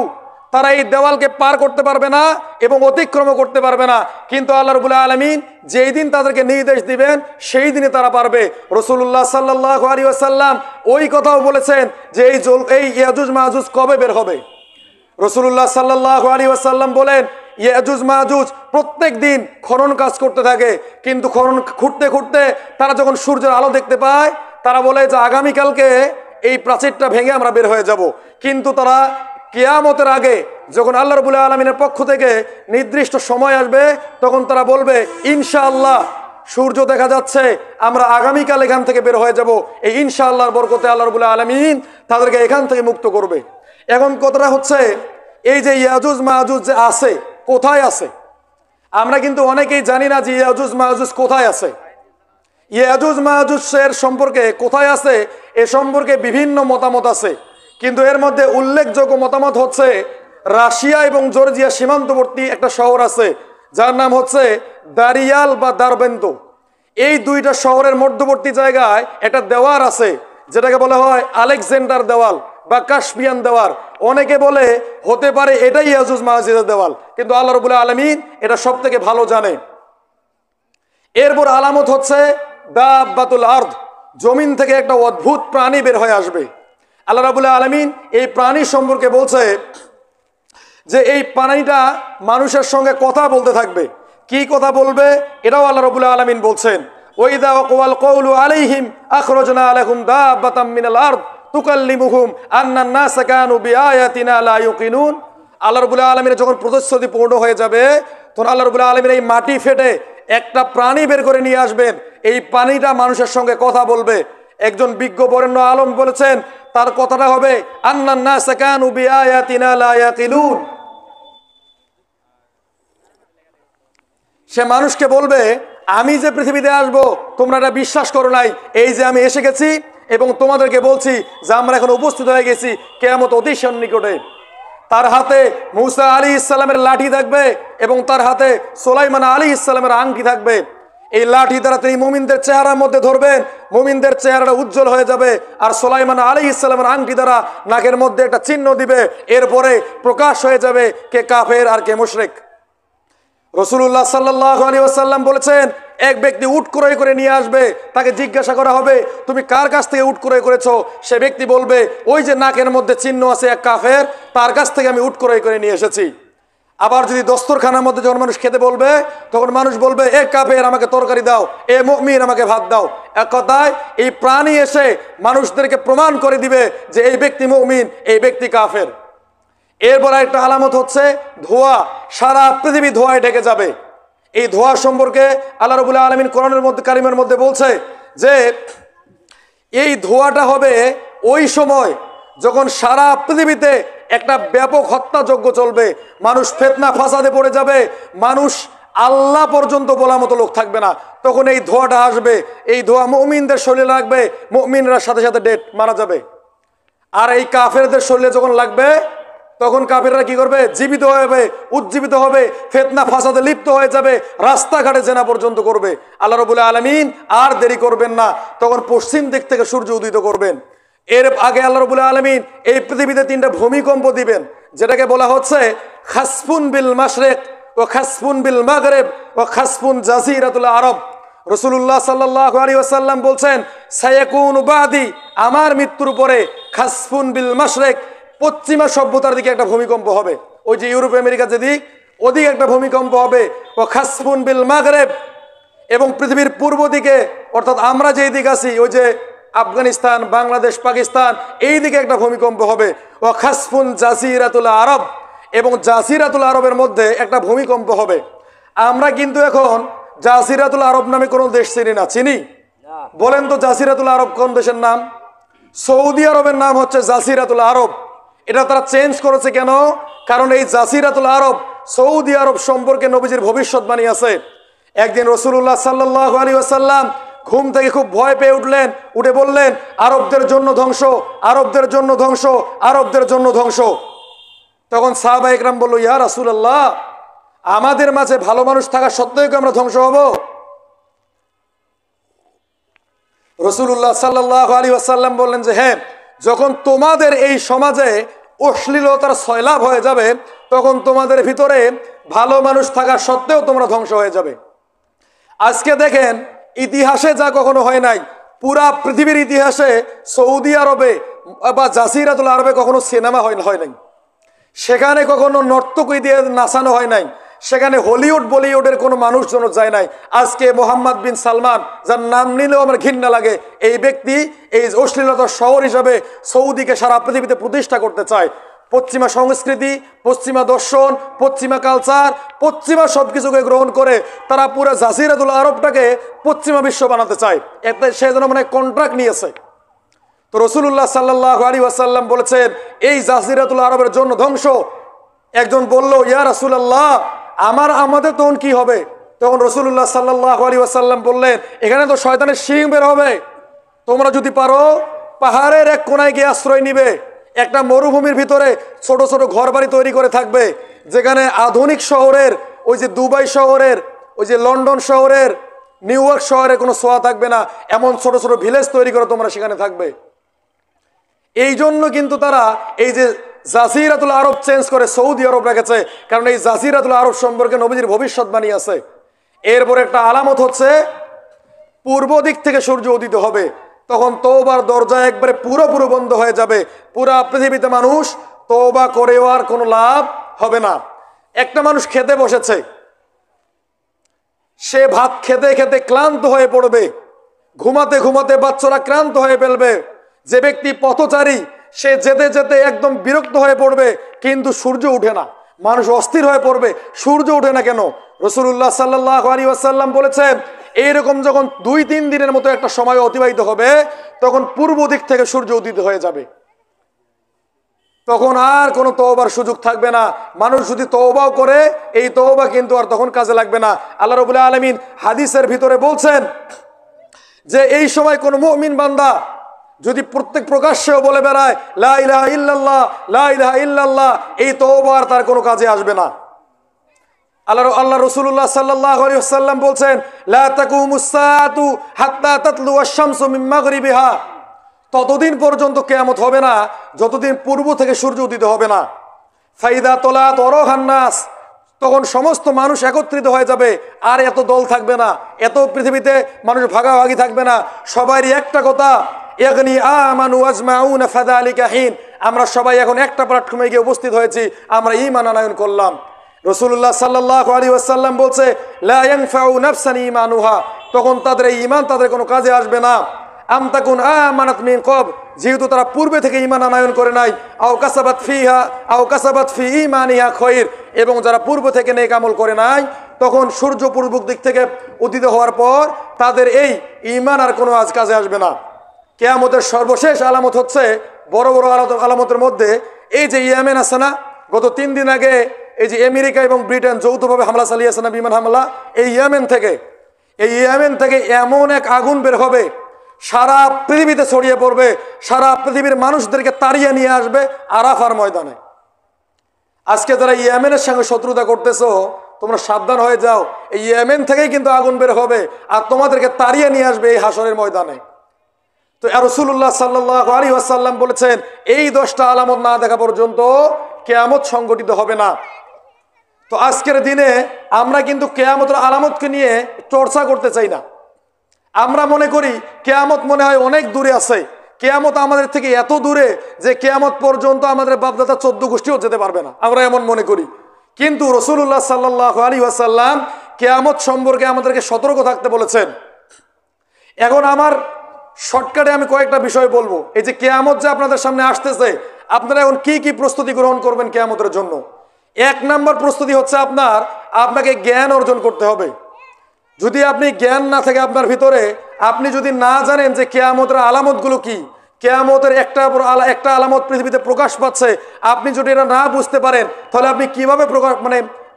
তারা এই দেওয়ালকে পার করতে পারবে না এবং অতিক্রম করতে পারবে না, কিন্তু আল্লাহ রাব্বুল আলামিন যেই দিন তাদেরকে নির্দেশ দিবেন সেই দিনে তারা পারবে। রাসূলুল্লাহ সাল্লাল্লাহু আলাইহি ওয়াসাল্লাম ওই কথাও বলেছেন যে এই ইয়াজুজ মাহুজ কবে বের হবে। রাসূলুল্লাহ সাল্লাল্লাহু আলাইহি ওয়াসাল্লাম বলেন, ইয়াজুজ মাহুজ প্রত্যেক দিন খনন কাজ করতে থাকে, কিন্তু খনন খুঁড়তে খুঁড়তে তারা যখন সূর্যের আলো দেখতে পায়, তারা বলে যে আগামীকালকে এই প্রাচীরটা ভেঙে আমরা বের হয়ে যাব। কিন্তু তারা কিয়ামতের আগে যখন আল্লাহ রাব্বুল আলামিনের পক্ষ থেকে নির্দিষ্ট সময় আসবে, তখন তারা বলবে, ইনশাআল্লাহ সূর্য দেখা যাচ্ছে, আমরা আগামীকাল এখান থেকে বের হয়ে যাব। এই ইনশাআল্লাহর বরকতে আল্লাহ রাব্বুল আলামিন তাদেরকে এখান থেকে মুক্ত করবে। এখন কথাটা হচ্ছে, এই যে ইয়াজুজ মাহুজ যে আছে, কোথায় আছে? আমরা কিন্তু অনেকেই জানি না যে ইয়াজুজ মাহুজ কোথায় আছে। ইয়াজুজ মাহুজের সম্পর্কে কোথায় আছে এ সম্পর্কে বিভিন্ন মতামত আছে, কিন্তু এর মধ্যে উল্লেখযোগ্য মতামত হচ্ছে রাশিয়া এবং জর্জিয়া সীমান্তবর্তী একটা শহর আছে যার নাম হচ্ছে দারিয়াল বা দারবেন্দ। এই দুইটা শহরের মধ্যবর্তী জায়গায় একটা দেওয়াল আছে যেটাকে বলা হয় আলেকজান্ডার দেওয়াল বা কাস্পিয়ান দেওয়াল। অনেকে বলে হতে পারে এটাই ইয়াজুজ মাহুজের দেওয়াল, কিন্তু আল্লাহ রাব্বুল আলামিন এটা সব থেকে ভালো জানে। এরপর আলামত হচ্ছে দাব্বাতুল আরদ, জমিন থেকে একটা অদ্ভুত প্রাণী বের হয়ে আসবে। আল্লাহ রাব্বুল আলামিন এই প্রাণী সম্পর্কে বলছে যে এই প্রাণীটা মানুষের সঙ্গে কথা বলতে থাকবে। কি কথা বলবে এটাও আল্লাহ রাব্বুল আলামিন বলছেন, ওয়াইদা ওয়াল কওলু আলাইহিম আখরাজনা আলাইকুম দাব্বাতাম মিনাল আরদ তুকাল্লিমুহুম আন্নান নাস কানু বিআয়াতিনা লা ইউকিনুন। আল্লাহ রাব্বুল আলামিনের যখন প্রতিশ্রুতি পূর্ণ হয়ে যাবে, তখন আল্লাহ রাব্বুল আলামিন এই মাটি ফেটে একটা প্রাণী বের করে নিয়ে আসবেন। এই প্রাণীটা মানুষের সঙ্গে কথা বলবে। একজন বিজ্ঞ বরেণ্য আলম বলেছেন তার কথাটা হবে, আন্নান নাস কানু বিআয়াতিনা লা ইয়াকিলুন। সে মানুষকে বলবে, আমি যে পৃথিবীতে আসব তোমরা এটা বিশ্বাস করো নাই, এই যে আমি এসে গেছি এবং তোমাদেরকে বলছি যে আমরা এখন উপস্থিত হয়ে গেছি, কিয়ামত অতি সন্নিকটে। তার হাতে মূসা আলাইহিস সালামের লাঠি থাকবে এবং তার হাতে সুলাইমান আলাইহিস সালামের আংটি থাকবে। এই লাঠি দ্বারা তিনি মুমিনদের চেহারার মধ্যে ধরবেন, মুমিনদের চেহারাটা উজ্জ্বল হয়ে যাবে। আর সুলাইমান আলাইহিস সালামের আংটি দ্বারা নাকের মধ্যে একটা চিহ্ন দিবে। এরপরে প্রকাশ হয়ে যাবে কে কাফের আর কে মুশরিক। রাসূলুল্লাহ সাল্লাল্লাহু আলাইহি ওয়াসাল্লাম বলেছেন, এক ব্যক্তি উট ক্রয় করে নিয়ে আসবে, তাকে জিজ্ঞাসা করা হবে তুমি কার কাছ থেকে উট ক্রয় করেছো? সে ব্যক্তি বলবে, ওই যে নাকের মধ্যে চিহ্ন আছে এক কাফের, তার কাছ থেকে আমি উট ক্রয় করে নিয়ে এসেছি। আবার যদি দস্তরখানার মধ্যে যখন মানুষ খেতে বলবে, তখন মানুষ বলবে, এ কাফের আমাকে তরকারি দাও, এ মুমিন আমাকে ভাত দাও। এক কথায় এই প্রাণী এসে মানুষদেরকে প্রমাণ করে দিবে যে এই ব্যক্তি মুমিন, এই ব্যক্তি কাফের। এরপর একটা আলামত হচ্ছে ধোঁয়া, সারা পৃথিবী ধোঁয়ায় ঢেকে যাবে। এই ধোঁয়া সম্পর্কে আল্লাহ রাব্বুল আলামিন কোরআনের মধ্যে কারিমের মধ্যে বলছে যে এই ধোঁয়াটা হবে ওই সময় যখন সারা পৃথিবীতে একটা ব্যাপক হত্যাযজ্ঞ চলবে, মানুষ ফিতনা ফাসাদে পড়ে যাবে, মানুষ আল্লাহ পর্যন্ত বলার মতো লোক থাকবে না। তখন এই ধোঁয়াটা আসবে, এই ধোঁয়া মুমিনদের শরীরে লাগবে, মুমিনরা সাথে সাথে ডেট মারা যাবে। আর এই কাফেরদের শরীরে যখন লাগবে, তখন কাফেররা কি করবে? জীবিত হবে, উজ্জীবিত হবে, ফিতনা ফাসাদে লিপ্ত হয়ে যাবে, রাস্তাঘাটে জেনা পর্যন্ত করবে। আল্লাহ রাব্বুল আলামিন আর দেরি করবেন না, তখন পশ্চিম দিক থেকে সূর্য উদিত করবেন। এর আগে আল্লাহ রাব্বুল আলামিন এই পৃথিবীতে 3টা ভূমিকম্প দিবেন, যেটাকে বলা হচ্ছে খাসফুন বিল মাশরিক ও খাসফুন বিল মাগরিব ও খাসফুন জাজিরাতুল আরব। রাসূলুল্লাহ সাল্লাল্লাহু আলাইহি ওয়াসাল্লাম বলছেন, সায়াকুনু বাদি, আমার মৃত্যুর পরে খাসফুন বিল মাশরিক, পশ্চিমা সভ্যতার দিকে একটা ভূমিকম্প হবে, ওই যে ইউরোপ আমেরিকা যেদিক, ওদিকে একটা ভূমিকম্প হবে। ও খাসফুন বিল মাগরিব, এবং পৃথিবীর পূর্ব দিকে, অর্থাৎ আমরা যেই দিকে আছি, ওই যে আফগানিস্তান, বাংলাদেশ, পাকিস্তান, এই দিকে একটা ভূমিকম্প হবে। ও খাসফুন জাজিরাতুল আরব, এবং জাজিরাতুল আরবের মধ্যে একটা ভূমিকম্প হবে। আমরা কিন্তু এখন জাজিরাতুল আরব নামে কোনো দেশ চিনি না, চিনি? বলেন তো জাজিরাতুল আরব কোন দেশের নাম? সৌদি আরবের নাম হচ্ছে জাজিরাতুল আরব। এটা তারা চেঞ্জ করেছে কেন? কারণ এই জাজিরাতুল আরব, সৌদি আরব সম্পর্কে নবীজির ভবিষ্যৎবাণী আছে। একদিন রাসূলুল্লাহ সাল্লাল্লাহু আলাইহি ওয়াসাল্লাম ঘুম থেকে খুব ভয় পেয়ে উঠলেন, উঠে বললেন, আরবদের জন্য ধ্বংস, আরবদের জন্য ধ্বংস, আরবদের জন্য ধ্বংস। তখন সাহাবায়ে কেরাম বলল, ইয়া রাসূলুল্লাহ, আমাদের মাঝে ভালো মানুষ থাকা সত্ত্বেও কি আমরা ধ্বংস হব? রাসূলুল্লাহ সাল্লাল্লাহু আলাইহি ওয়াসাল্লাম বললেন যে হ্যাঁ, যখন তোমাদের এই সমাজে অশ্লীলতার সয়লাব হয়ে যাবে, তখন তোমাদের ভিতরে ভালো মানুষ থাকা সত্ত্বেও তোমরা ধ্বংস হয়ে যাবে। আজকে দেখেন, ইতিহাসে যা কখনো হয় নাই, পুরা পৃথিবীর ইতিহাসে সৌদি আরবে বা জাজিরাতুল আরবে কখনো সিনেমা হয় নাই, সেখানে কখনো নর্তকী দিয়ে নাচানো হয় নাই, সেখানে হলিউড বলিউডের কোনো মানুষজন যায় নাই। আজকে মোহাম্মদ বিন সালমান, যার নাম নিলেও আমার ঘৃণা লাগে, এই ব্যক্তি এই অশ্লীলতার শহর হিসাবে সৌদিকে সারা পৃথিবীতে প্রতিষ্ঠা করতে চায়। পশ্চিমা সংস্কৃতি, পশ্চিমা দর্শন, পশ্চিমা কালচার, পশ্চিমা সবকিছুকে গ্রহণ করে তারা পুরো জাজিরাতুল আরবটাকে পশ্চিমা বিশ্ব বানাতে চায়। এতে সে যেন মানে কন্ট্রাক্ট নিয়েছে। তো রাসূলুল্লাহ সাল্লাল্লাহু আলাইহি ওয়াসাল্লাম বলেছেন, এই জাজিরাতুল আরবের জন্য ধ্বংস। একজন বলল, ইয়া রাসূলুল্লাহ, আমাদের তখন কি হবে? তখন রাসূলুল্লাহ সাল্লাল্লাহু আলাইহি ওয়াসাল্লাম বললেন, এখানে তো শয়তানের শিং বের হবে, তোমরা যদি পারো পাহাড়ের এক কোনায় গিয়ে আশ্রয় নিবে, একটা মরুভূমির ভিতরে ছোট ছোট ঘর বাড়ি তৈরি করে থাকবে, যেখানে আধুনিক শহরের, ওই যে দুবাই শহরের, ওই যে লন্ডন শহরের, নিউ ইয়র্ক শহরে কোনো ছোঁয়া থাকবে না, এমন ছোট ছোট ভিলেজ তৈরি করে তোমরা সেখানে থাকবে। এই জন্য কিন্তু তারা এই যে জাজিরাতুল আরব চেঞ্জ করে সৌদি আরব রেখেছে, কারণ এই জাজিরাতুল আরব সম্পর্কে নবীজির ভবিষ্যৎবাণী আছে। এরপর একটা আলামত হচ্ছে পূর্ব দিক থেকে সূর্য উদিত হবে, তখন তওবার দরজা একবারে পুরোপুরি বন্ধ হয়ে যাবে। পুরা পৃথিবীতে মানুষ তওবা করেও আর কোনো লাভ হবে না। একটা মানুষ খেতে বসেছে, সে ভাত খেতে খেতে ক্লান্ত হয়ে পড়বে, ঘুমাতে ঘুমাতে বাচ্চারা ক্লান্ত হয়ে ফেলবে। যে ব্যক্তি পথচারী, সে যেতে যেতে একদম বিরক্ত হয়ে পড়বে, কিন্তু সূর্য উঠে না, মানুষ অস্থির হয়ে পড়বে, সূর্য উঠে না কেন? রাসূলুল্লাহ সাল্লাল্লাহু আলাইহি ওয়াসাল্লাম বলেছেন, এইরকম যখন 2-3 দিনের মতো একটা সময় অতিবাহিত হবে, তখন পূর্ব দিক থেকে সূর্য উদিত হয়ে যাবে, তখন আর কোনো তওবার সুযোগ থাকবে না। মানুষ যদি তওবাও করে, এই তওবা কিন্তু আর তখন কাজে লাগবে না। আল্লাহ রাব্বুল আলামিন হাদিসের ভিতরে বলছেন যে এই সময় কোন মুমিন বান্দা যদি প্রত্যেক প্রকাশ্যেও বলে বেড়ায় লা ইলাহা ইল্লাল্লাহ, লা ইলাহা ইল্লাল্লাহ, এই তওবা আর তার কোনো কাজে আসবে না। আল্লাহ রাসূলুল্লাহ সাল্লাল্লাহু আলাইহি ওয়াসাল্লাম বলছেন, লা তাকুমুস সাআতু হাত্তা তাতলু আশ-শামসু মিন মাগরিবিহা, ততদিন পর্যন্ত কিয়ামত হবে না যতদিন পূর্ব থেকে সূর্য উদিত হবে না। ফাইদা তলাত ওরাহান নাস, তখন সমস্ত মানুষ একত্রিত হয়ে যাবে, আর এত দল থাকবে না, এত পৃথিবীতে মানুষ ভাগাভাগি থাকবে না, সবারই একটা কথা, ইয়াগনি আমানু আজমাউনা ফাযালিকা হিন, আমরা সবাই এখন একটা প্ল্যাটফর্মে গিয়ে উপস্থিত হয়েছি, আমরা ঈমান আনয়ন করলাম। রাসূলুল্লাহ সাল্লাল্লাহু আলাইহি ওয়াসাল্লাম বলছে লা ইয়ানফাউ নাফসান ঈমানুহা, তখন তাদের এই ঈমান তাদের কোনো কাজে আসবে না। আম তাকুন আমানাত মিন ক্বাব, যেহেতু তারা পূর্বে থেকে ঈমান আনয়ন করে নাই, আও কাসাবাত ফি ঈমানিহা খায়র, এবং যারা পূর্ব থেকে নেক আমল করে নাই, তখন সূর্য পূর্ব দিক থেকে উদিত হওয়ার পর তাদের এই ঈমান আর কোনো কাজে আসবে না। কিয়ামতের সর্বশেষ আলামত হচ্ছে, বড় বড় আলামতের মধ্যে এই যে ইয়েমেন আছে না, গত 3 দিন আগে এই যে আমেরিকা এবং ব্রিটেন যৌথভাবে হামলা চালিয়েছে না, বিমান হামলা, এই ইয়েমেন থেকে এমন এক আগুন বের হবে, সারা পৃথিবীতে ছড়িয়ে পড়বে, সারা পৃথিবীর মানুষদেরকে তাড়িয়ে নিয়ে আসবে আরাফার ময়দানে। আজকে যারা ইয়েমেনের সঙ্গে শত্রুতা করতেছো, তোমরা সাবধান হয়ে যাও, এই ইয়েমেন থেকেই কিন্তু আগুন বের হবে আর তোমাদেরকে তাড়িয়ে নিয়ে আসবে এই হাসরের ময়দানে। তো রাসূলুল্লাহ সাল্লাল্লাহু আলাইহি ওয়াসাল্লাম বলেছেন, এই 10টা আলামত না দেখা পর্যন্ত কিয়ামত সংগঠিত হবে না। তো আজকের দিনে আমরা কিন্তু কিয়ামতের আলামতকে নিয়ে চর্চা করতে চাই না। আমরা মনে করি কিয়ামত মনে হয় অনেক দূরে আছে, কিয়ামত আমাদের থেকে এত দূরে যে কিয়ামত পর্যন্ত আমাদের বাপদাদা 14 গোষ্ঠীও যেতে পারবে না, আমরা এমন মনে করি। কিন্তু রাসূলুল্লাহ সাল্লাল্লাহু আলাইহি ওয়াসাল্লাম কিয়ামত সম্পর্কে আমাদেরকে সতর্ক থাকতে বলেছেন। এখন আমার শর্টকাটে আমি কয়েকটা বিষয় বলবো। এই যে কিয়ামত যে আপনাদের সামনে আসতেছে, আপনারা এখন কি কি প্রস্তুতি গ্রহণ করবেন কিয়ামতের জন্য? 1 নম্বর প্রস্তুতি হচ্ছে আপনাকে জ্ঞান অর্জন করতে হবে। যদি আপনি জ্ঞান না থাকে আপনার ভিতরে, আপনি যদি না জানেন যে কিয়ামতের আলামতগুলো কি, কিয়ামতের একটা আলামত পৃথিবীতে প্রকাশ পাচ্ছে, আপনি যদি এটা না বুঝতে পারেন, তাহলে আপনি কিভাবে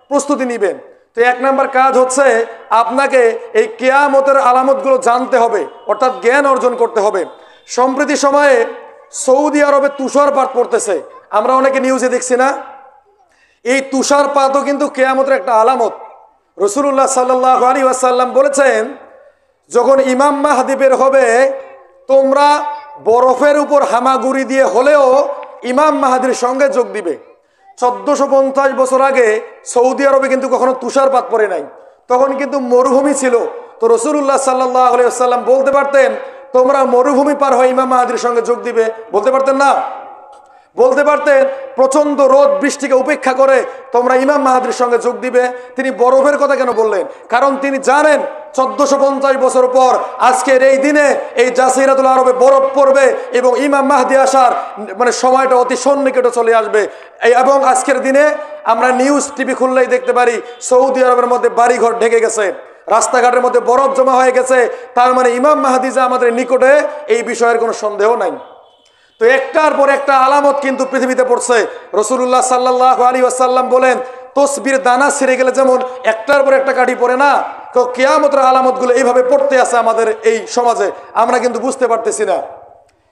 প্রস্তুতি নেবেন? তো 1 নম্বর কাজ হচ্ছে আপনাকে এই কিয়ামতের আলামতগুলো জানতে হবে, অর্থাৎ জ্ঞান অর্জন করতে হবে। সম্প্রতি সময়ে সৌদি আরবে তুষারপাত পড়তেছে, আমরা অনেকে নিউজে দেখছি না? এই তুষারপাতও কিন্তু কিয়ামতের একটা আলামত। রাসূলুল্লাহ সাল্লাল্লাহু আলাইহি ওয়াসাল্লাম বলেছেন, যখন ইমাম মাহদী বের হবে, তোমরা বরফের উপর হামাগুড়ি দিয়ে হলেও ইমাম মাহদীর সঙ্গে যোগ দিবে। 1450 বছর আগে সৌদি আরবে কিন্তু কখনো তুষারপাত পড়ে নাই, তখন কিন্তু মরুভূমি ছিল। তো রাসূলুল্লাহ সাল্লাল্লাহু আলাইহি ওয়াসাল্লাম বলতে পারতেন, তোমরা মরুভূমি পার হয়ে ইমাম মাহদীর সঙ্গে যোগ দিবে, বলতে পারতেন না? বলতে পারতেন প্রচন্ড রোদ বৃষ্টিকে উপেক্ষা করে তোমরা ইমাম মাহদীর সঙ্গে যোগ দিবে। তিনি বরফের কথা কেন বললেন? কারণ তিনি জানেন 1450 বছর পর আজকের এই দিনে এই জাসিরাতুল আরবে বরফ পড়বে এবং ইমাম মাহদী আসার সময়টা অতি সন্নিকটে চলে আসবে। এবং আজকের দিনে আমরা নিউজ টিভি খুললেই দেখতে পারি সৌদি আরবের মধ্যে বাড়িঘর ঢেকে গেছে, রাস্তাঘাটের মধ্যে বরফ জমা হয়ে গেছে। তার মানে ইমাম মাহদী যে আমাদের নিকটে, এই বিষয়ের কোনো সন্দেহ নাই। তো একটার পর একটা আলামত কিন্তু পৃথিবীতে পড়ছে। রাসূলুল্লাহ সাল্লাল্লাহু আলাইহি ওয়াসাল্লাম বলেন, তসবির দানা ছিঁড়ে গেলে যেমন একটার পর একটা কাঠি পড়ে না, তো কিয়ামতের আলামতগুলো এইভাবে পড়তে আছে আমাদের এই সমাজে, আমরা কিন্তু বুঝতে পারতেছি না।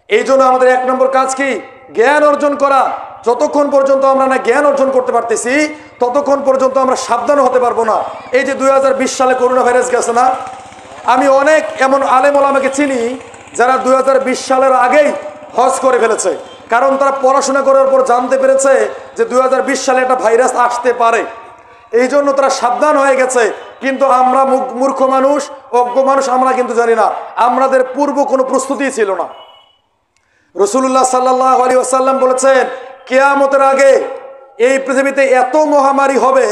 এই জন্য আমাদের 1 নম্বর কাজ কি? জ্ঞান অর্জন করা। যতক্ষণ পর্যন্ত আমরা না জ্ঞান অর্জন করতে পারতেছি, ততক্ষণ পর্যন্ত আমরা সাবধান হতে পারবো না। এই যে 2020 সালে করোনা ভাইরাস গেছে না, আমি অনেক এমন আলেম ওলামাকে চিনি যারা 2020 সালের আগেই হজ করে ফেলেছে, কারণ তারা পড়াশোনা করার পর জানতে পেরেছে যে 2020 সালে একটা ভাইরাস আসতে পারে, এই জন্য তারা সাবধান হয়ে গেছে। কিন্তু আমরা মূর্খ মানুষ, অজ্ঞ মানুষ, আমরা কিন্তু জানি না, আমাদের পূর্ব কোনো প্রস্তুতি ছিল না। রাসূলুল্লাহ সাল্লাল্লাহু আলাইহি ওয়াসাল্লাম বলেছেন, কিয়ামতের আগে এই পৃথিবীতে এত মহামারী হবে,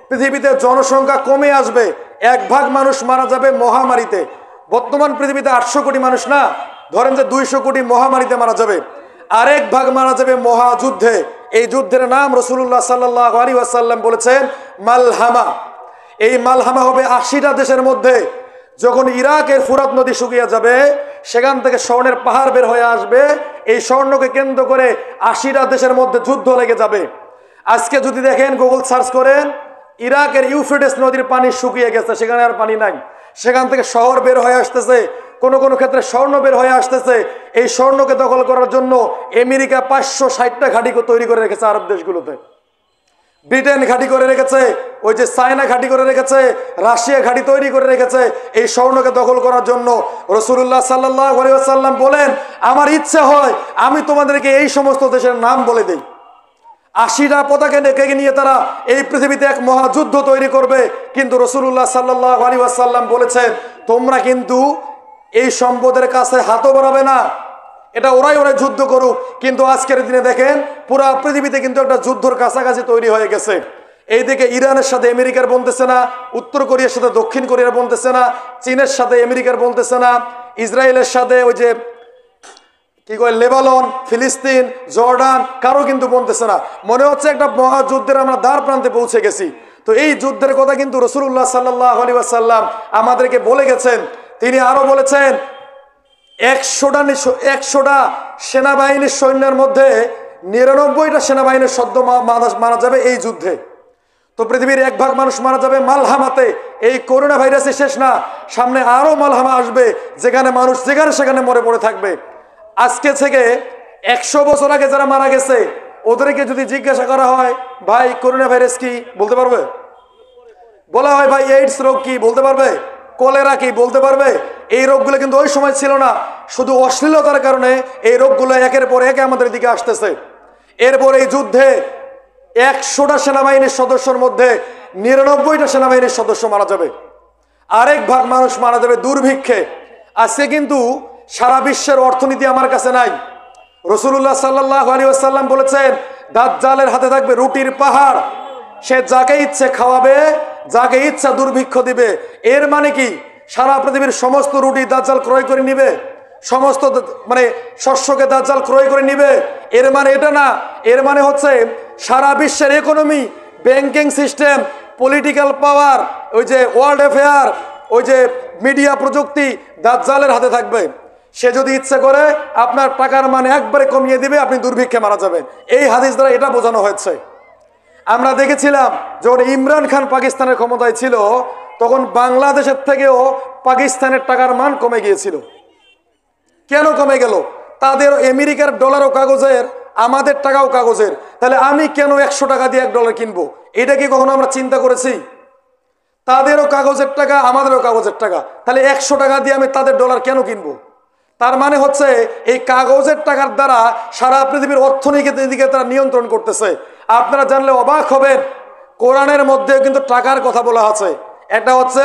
পৃথিবীতে জনসংখ্যা কমে আসবে, 1 ভাগ মানুষ মারা যাবে মহামারীতে। বর্তমান পৃথিবীতে 800 কোটি মানুষ না, ধরেন যে 200 কোটি মহামারীতে মারা যাবে, আর 1 ভাগ মারা যাবে মহাযুদ্ধে। এই যুদ্ধের নাম রাসূলুল্লাহ সাল্লাল্লাহু আলাইহি ওয়াসাল্লাম বলেছেন মালহামা। এই মালহামা হবে 80টা দেশের মধ্যে। যখন ইরাকের ফুরাত নদী শুকিয়ে যাবে, সেখান থেকে স্বর্ণের পাহাড় বের হয়ে আসবে, এই স্বর্ণকে কেন্দ্র করে 80টা দেশের মধ্যে যুদ্ধ লেগে যাবে। আজকে যদি দেখেন, গুগল সার্চ করেন, ইরাকের ইউফ্রেটিস নদীর পানি শুকিয়ে গেছে, সেখানে আর পানি নাই। সেখান থেকে শহর বের হয়ে আসতেছে, কোনো কোনো ক্ষেত্রে স্বর্ণ বের হয়ে আসতেছে। এই স্বর্ণকে দখল করার জন্য আমেরিকা 560টা ঘাঁটি তৈরি করে রেখেছে আরব দেশগুলোতে, ব্রিটেন ঘাঁটি করে রেখেছে, ওই যে চায়না ঘাঁটি করে রেখেছে, রাশিয়া ঘাঁটি তৈরি করে রেখেছে এই স্বর্ণকে দখল করার জন্য। রাসূলুল্লাহ সাল্লাল্লাহু আলাইহি ওয়াসাল্লাম বলেন, আমার ইচ্ছা হয় আমি তোমাদেরকে এই সমস্ত দেশের নাম বলে দেই। 80টা পতাকা ডেকে নিয়ে তারা এই পৃথিবীতে এক মহাযুদ্ধ তৈরি করবে। কিন্তু রাসূলুল্লাহ সাল্লাল্লাহু আলাইহি ওয়াসাল্লাম বলেছেন, তোমরা কিন্তু এই সম্পদের কাছে হাতও বাড়াবে না, এটা ওরাই যুদ্ধ করুক। কিন্তু আজকের দিনে দেখেন পুরা পৃথিবীতে কিন্তু একটা যুদ্ধর কাছাকাছি তৈরি হয়ে গেছে। এইদিকে ইরানের সাথে আমেরিকার বলতেছে না, উত্তর কোরিয়ার সাথে দক্ষিণ কোরিয়ার বলতেছে না, চীনের সাথে আমেরিকার বলতেছে না, ইসরায়েলের সাথে ওই যে কি কয় লেবানন, ফিলিস্তিন, জর্ডান, কারো কিন্তু বলতেছে না। মনে হচ্ছে একটা মহাযুদ্ধের আমরা দ্বার প্রান্তে পৌঁছে গেছি। তো এই যুদ্ধের কথা কিন্তু রাসূলুল্লাহ সাল্লাল্লাহু আলাইহি ওয়াসাল্লাম আমাদেরকে বলে গেছেন। তিনি আরো বলেছেন 100টা সেনাবাহিনীর সৈন্যের মধ্যে 99টা সেনাবাহিনীর সদ্য মারা যাবে এই যুদ্ধে। তো পৃথিবীর 1 ভাগ মানুষ মারা যাবে মালহামাতে। এই করোনা ভাইরাসই শেষ না, সামনে আরো মালহামা আসবে, যেখানে মানুষ যেখানে সেখানে মরে পড়ে থাকবে। আজকে থেকে 100 বছর আগে যারা মারা গেছে ওদেরকে যদি জিজ্ঞাসা করা হয়, ভাই করোনা ভাইরাস কি, বলতে পারবে? বলা হয় ভাই এইডস রোগ কি, বলতে পারবে? কলেরা কি, বলতে পারবে? এই রোগগুলো কিন্তু ওই সময় ছিল না, শুধু অশ্লীলতার কারণে এই রোগগুলো একের পর এক আমাদের দিকে আসতেছে। এরপর এই যুদ্ধে 100টা সেনাবাহিনীর সদস্যের মধ্যে 99টা সেনাবাহিনীর সদস্য মারা যাবে, আরেক ভাগ মানুষ মারা যাবে দুর্ভিক্ষে। আজকে কিন্তু সারা বিশ্বের অর্থনীতি আমার কাছে নাই। রাসূলুল্লাহ সাল্লাল্লাহু আলাইহি ওয়াসাল্লাম বলেছেন, দাজ্জালের হাতে থাকবে রুটির পাহাড়, সে যাকে ইচ্ছে খাওয়াবে, যাকে ইচ্ছা দুর্ভিক্ষ দিবে। এর মানে কি সারা পৃথিবীর সমস্ত রুটি দাজ্জাল ক্রয় করে নিবে, সমস্ত শস্যকে দাজ্জাল ক্রয় করে নিবে? এর মানে এটা না। এর মানে হচ্ছে সারা বিশ্বের ইকোনমি, ব্যাংকিং সিস্টেম, পলিটিক্যাল পাওয়ার, ওই যে ওয়ার্ল্ড অ্যাফেয়ার, ওই যে মিডিয়া প্রযুক্তি দাজ্জালের হাতে থাকবে। সে যদি ইচ্ছে করে আপনার টাকার মান একবারে কমিয়ে দিবে, আপনি দুর্ভিক্ষে মারা যাবেন। এই হাদিস দ্বারা এটা বোঝানো হয়েছে। আমরা দেখেছিলাম যখন ইমরান খান পাকিস্তানের ক্ষমতায় ছিল, তখন বাংলাদেশের থেকেও পাকিস্তানের টাকার মান কমে গিয়েছিল। কেন কমে গেল? তাদের আমেরিকার ডলারও কাগজের, আমাদের টাকাও কাগজের। তাহলে আমি কেন 100 টাকা দিয়ে $1 কিনবো? এটা কি কখনো আমরা চিন্তা করেছি? তাদেরও কাগজের টাকা, আমাদেরও কাগজের টাকা, তাহলে 100 টাকা দিয়ে আমি তাদের ডলার কেন কিনবো? তার মানে হচ্ছে এই কাগজের টাকার দ্বারা সারা পৃথিবীর অর্থনীতির দিকে তারা নিয়ন্ত্রণ করতেছে। আপনারা জানলে অবাক হবেন, কোরআনের মধ্যে কিন্তু টাকার কথা বলা আছে। একটা হচ্ছে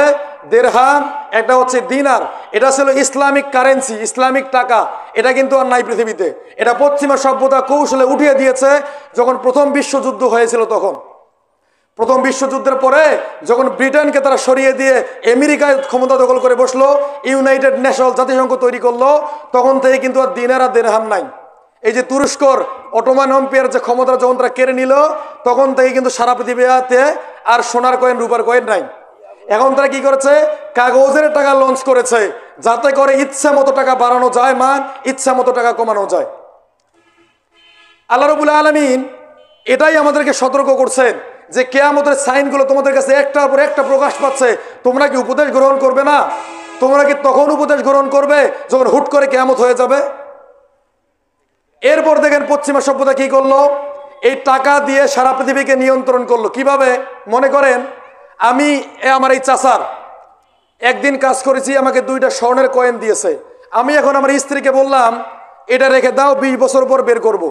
দিরহাম, একটা হচ্ছে দিনার। এটা ছিল ইসলামিক কারেন্সি, ইসলামিক টাকা। এটা কিন্তু আর নাই পৃথিবীতে। এটা পশ্চিমা সভ্যতা কৌশলে উঠিয়ে দিয়েছে যখন প্রথম বিশ্বযুদ্ধ হয়েছিল। তখন প্রথম বিশ্বযুদ্ধের পরে যখন ব্রিটেনকে তারা সরিয়ে দিয়ে আমেরিকায় ক্ষমতা দখল করে বসলো, ইউনাইটেড নেশন জাতিসংঘ তৈরি করলো, তখন থেকে কিন্তু আর দিনার আর দিরহাম নাই। এই যে তুরস্কর অটোমান এম্পায়ার যে ক্ষমতা যখন তারা কেড়ে নিল, তখন থেকে কিন্তু সারা পৃথিবীতে আর সোনার কয়েন, রূপার কয়েন নাই। এখন তারা কি করেছে? কাগজের টাকা লঞ্চ করেছে, যাতে করে ইচ্ছা মতো টাকা বাড়ানো যায় মান, ইচ্ছা মতো টাকা কমানো যায়। আল্লাহ রাব্বুল আলামিন এটাই আমাদেরকে সতর্ক করছেন যে কিয়ামতের সাইনগুলো তোমাদের কাছে একটার পর একটা প্রকাশ পাচ্ছে, তোমরা কি উপদেশ গ্রহণ করবে না? তোমরা কি তখন উপদেশ গ্রহণ করবে যখন হুট করে কিয়ামত হয়ে যাবে? এরপর দেখেন পশ্চিমা সভ্যতা কি করলো? এই টাকা দিয়ে সারা পৃথিবীকে নিয়ন্ত্রণ করলো। কিভাবে? মনে করেন আমি আমার এই চাচার একদিন কাজ করেছি, আমাকে 2টা স্বর্ণের কয়েন দিয়েছে। আমি এখন আমার স্ত্রীকে বললাম এটা রেখে দাও, 20 বছর পর বের করব।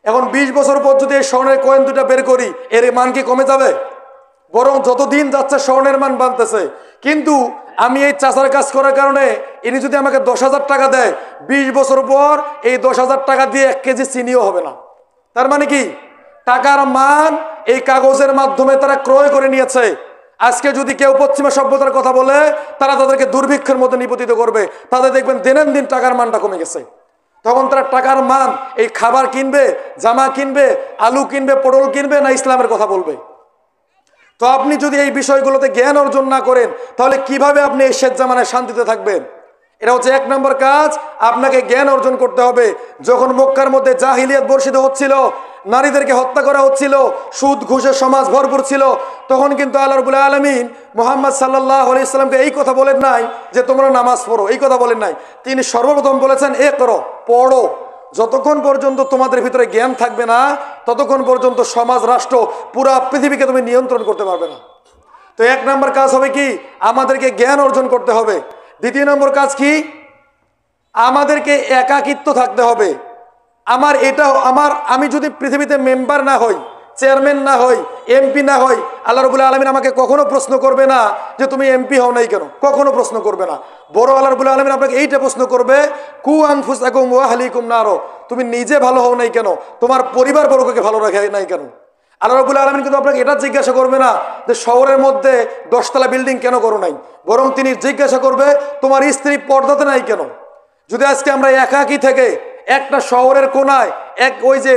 এখন 20 বছর পর যদি এই স্বর্ণের কয়েন 2টা বের করি, এর মান কি কমে যাবে? বরং যত দিন যাচ্ছে স্বর্ণের মান বাড়তেছে। কিন্তু আমি এই চাচার কাজ করার কারণে ইনি যদি আমাকে 10,000 টাকা দেয়, 20 বছর পর এই 10,000 টাকা দিয়ে 1 কেজি চিনিও হবে না। তার মানে কি টাকার মান এই কাগজের মাধ্যমে তারা ক্রয় করে নিয়েছে। আজকে যদি কেউ পশ্চিমা সভ্যতার কথা বলে, তারা তাদেরকে দুর্ভিক্ষের মতো নিপতিত করবে। তাদের দেখবেন দিনের দিন টাকার মানটা কমে গেছে। তখন তারা টাকার মান এই খাবার কিনবে, জামা কিনবে, আলু কিনবে, পটল কিনবে, না ইসলামের কথা বলবে? তো আপনি যদি এই বিষয়গুলোতে জ্ঞান অর্জন না করেন, তাহলে কিভাবে আপনি এই শেষ জামানায় শান্তিতে থাকবেন? এটা হচ্ছে 1 নম্বর কাজ। আপনাকে জ্ঞান অর্জন করতে হবে। যখন মক্কার মধ্যে জাহিলিয়াত বর্ষিত হচ্ছিল, নারীদেরকে হত্যা করা হচ্ছিল, সুদ ঘুষের সমাজ ভরপুর ছিল, তখন কিন্তু আল্লাহ রাব্বুল আলামিন মুহাম্মদ সাল্লাল্লাহু আলাইহি সাল্লামকে এই কথা বলেন নাই যে তোমরা নামাজ পড়ো, এই কথা বলেন নাই। তিনি সর্বপ্রথম বলেছেন এ করো, পড়ো। যতক্ষণ পর্যন্ত তোমাদের ভিতরে জ্ঞান থাকবে না, ততক্ষণ পর্যন্ত সমাজ, রাষ্ট্র, পুরা পৃথিবীকে তুমি নিয়ন্ত্রণ করতে পারবে না। তো 1 নম্বর কাজ হবে কি? আমাদেরকে জ্ঞান অর্জন করতে হবে। 2 নম্বর কাজ কি? আমাদেরকে একাকিত্ব থাকতে হবে। আমি যদি পৃথিবীতে মেম্বার না হই, চেয়ারম্যান না হই, এমপি না হই, আল্লাহ রাব্বুল আলামিন আমাকে কখনো প্রশ্ন করবে না যে তুমি এমপি হও নাই কেন, কখনো প্রশ্ন করবে না। বড় আল্লাহ রাব্বুল আলামিন আপনাকে এইটা প্রশ্ন করবে, কু আনফুসাকুম ওয়া আহলিকুম নারো, তুমি নিজে ভালো হও নাই কেন, তোমার পরিবার বর্গকে ভালো রাখে নাই কেন। আল্লাহ রাব্বুল আলামিন কিন্তু আপনাকে এটা জিজ্ঞাসা করবে না যে শহরের মধ্যে 10তলা বিল্ডিং কেন করো নাই, বরং তিনি জিজ্ঞাসা করবে তোমার স্ত্রী পর্দাতে নাই কেন। যদি আজকে আমরা একাকী থেকে একটা শহরের কোনায় ওই যে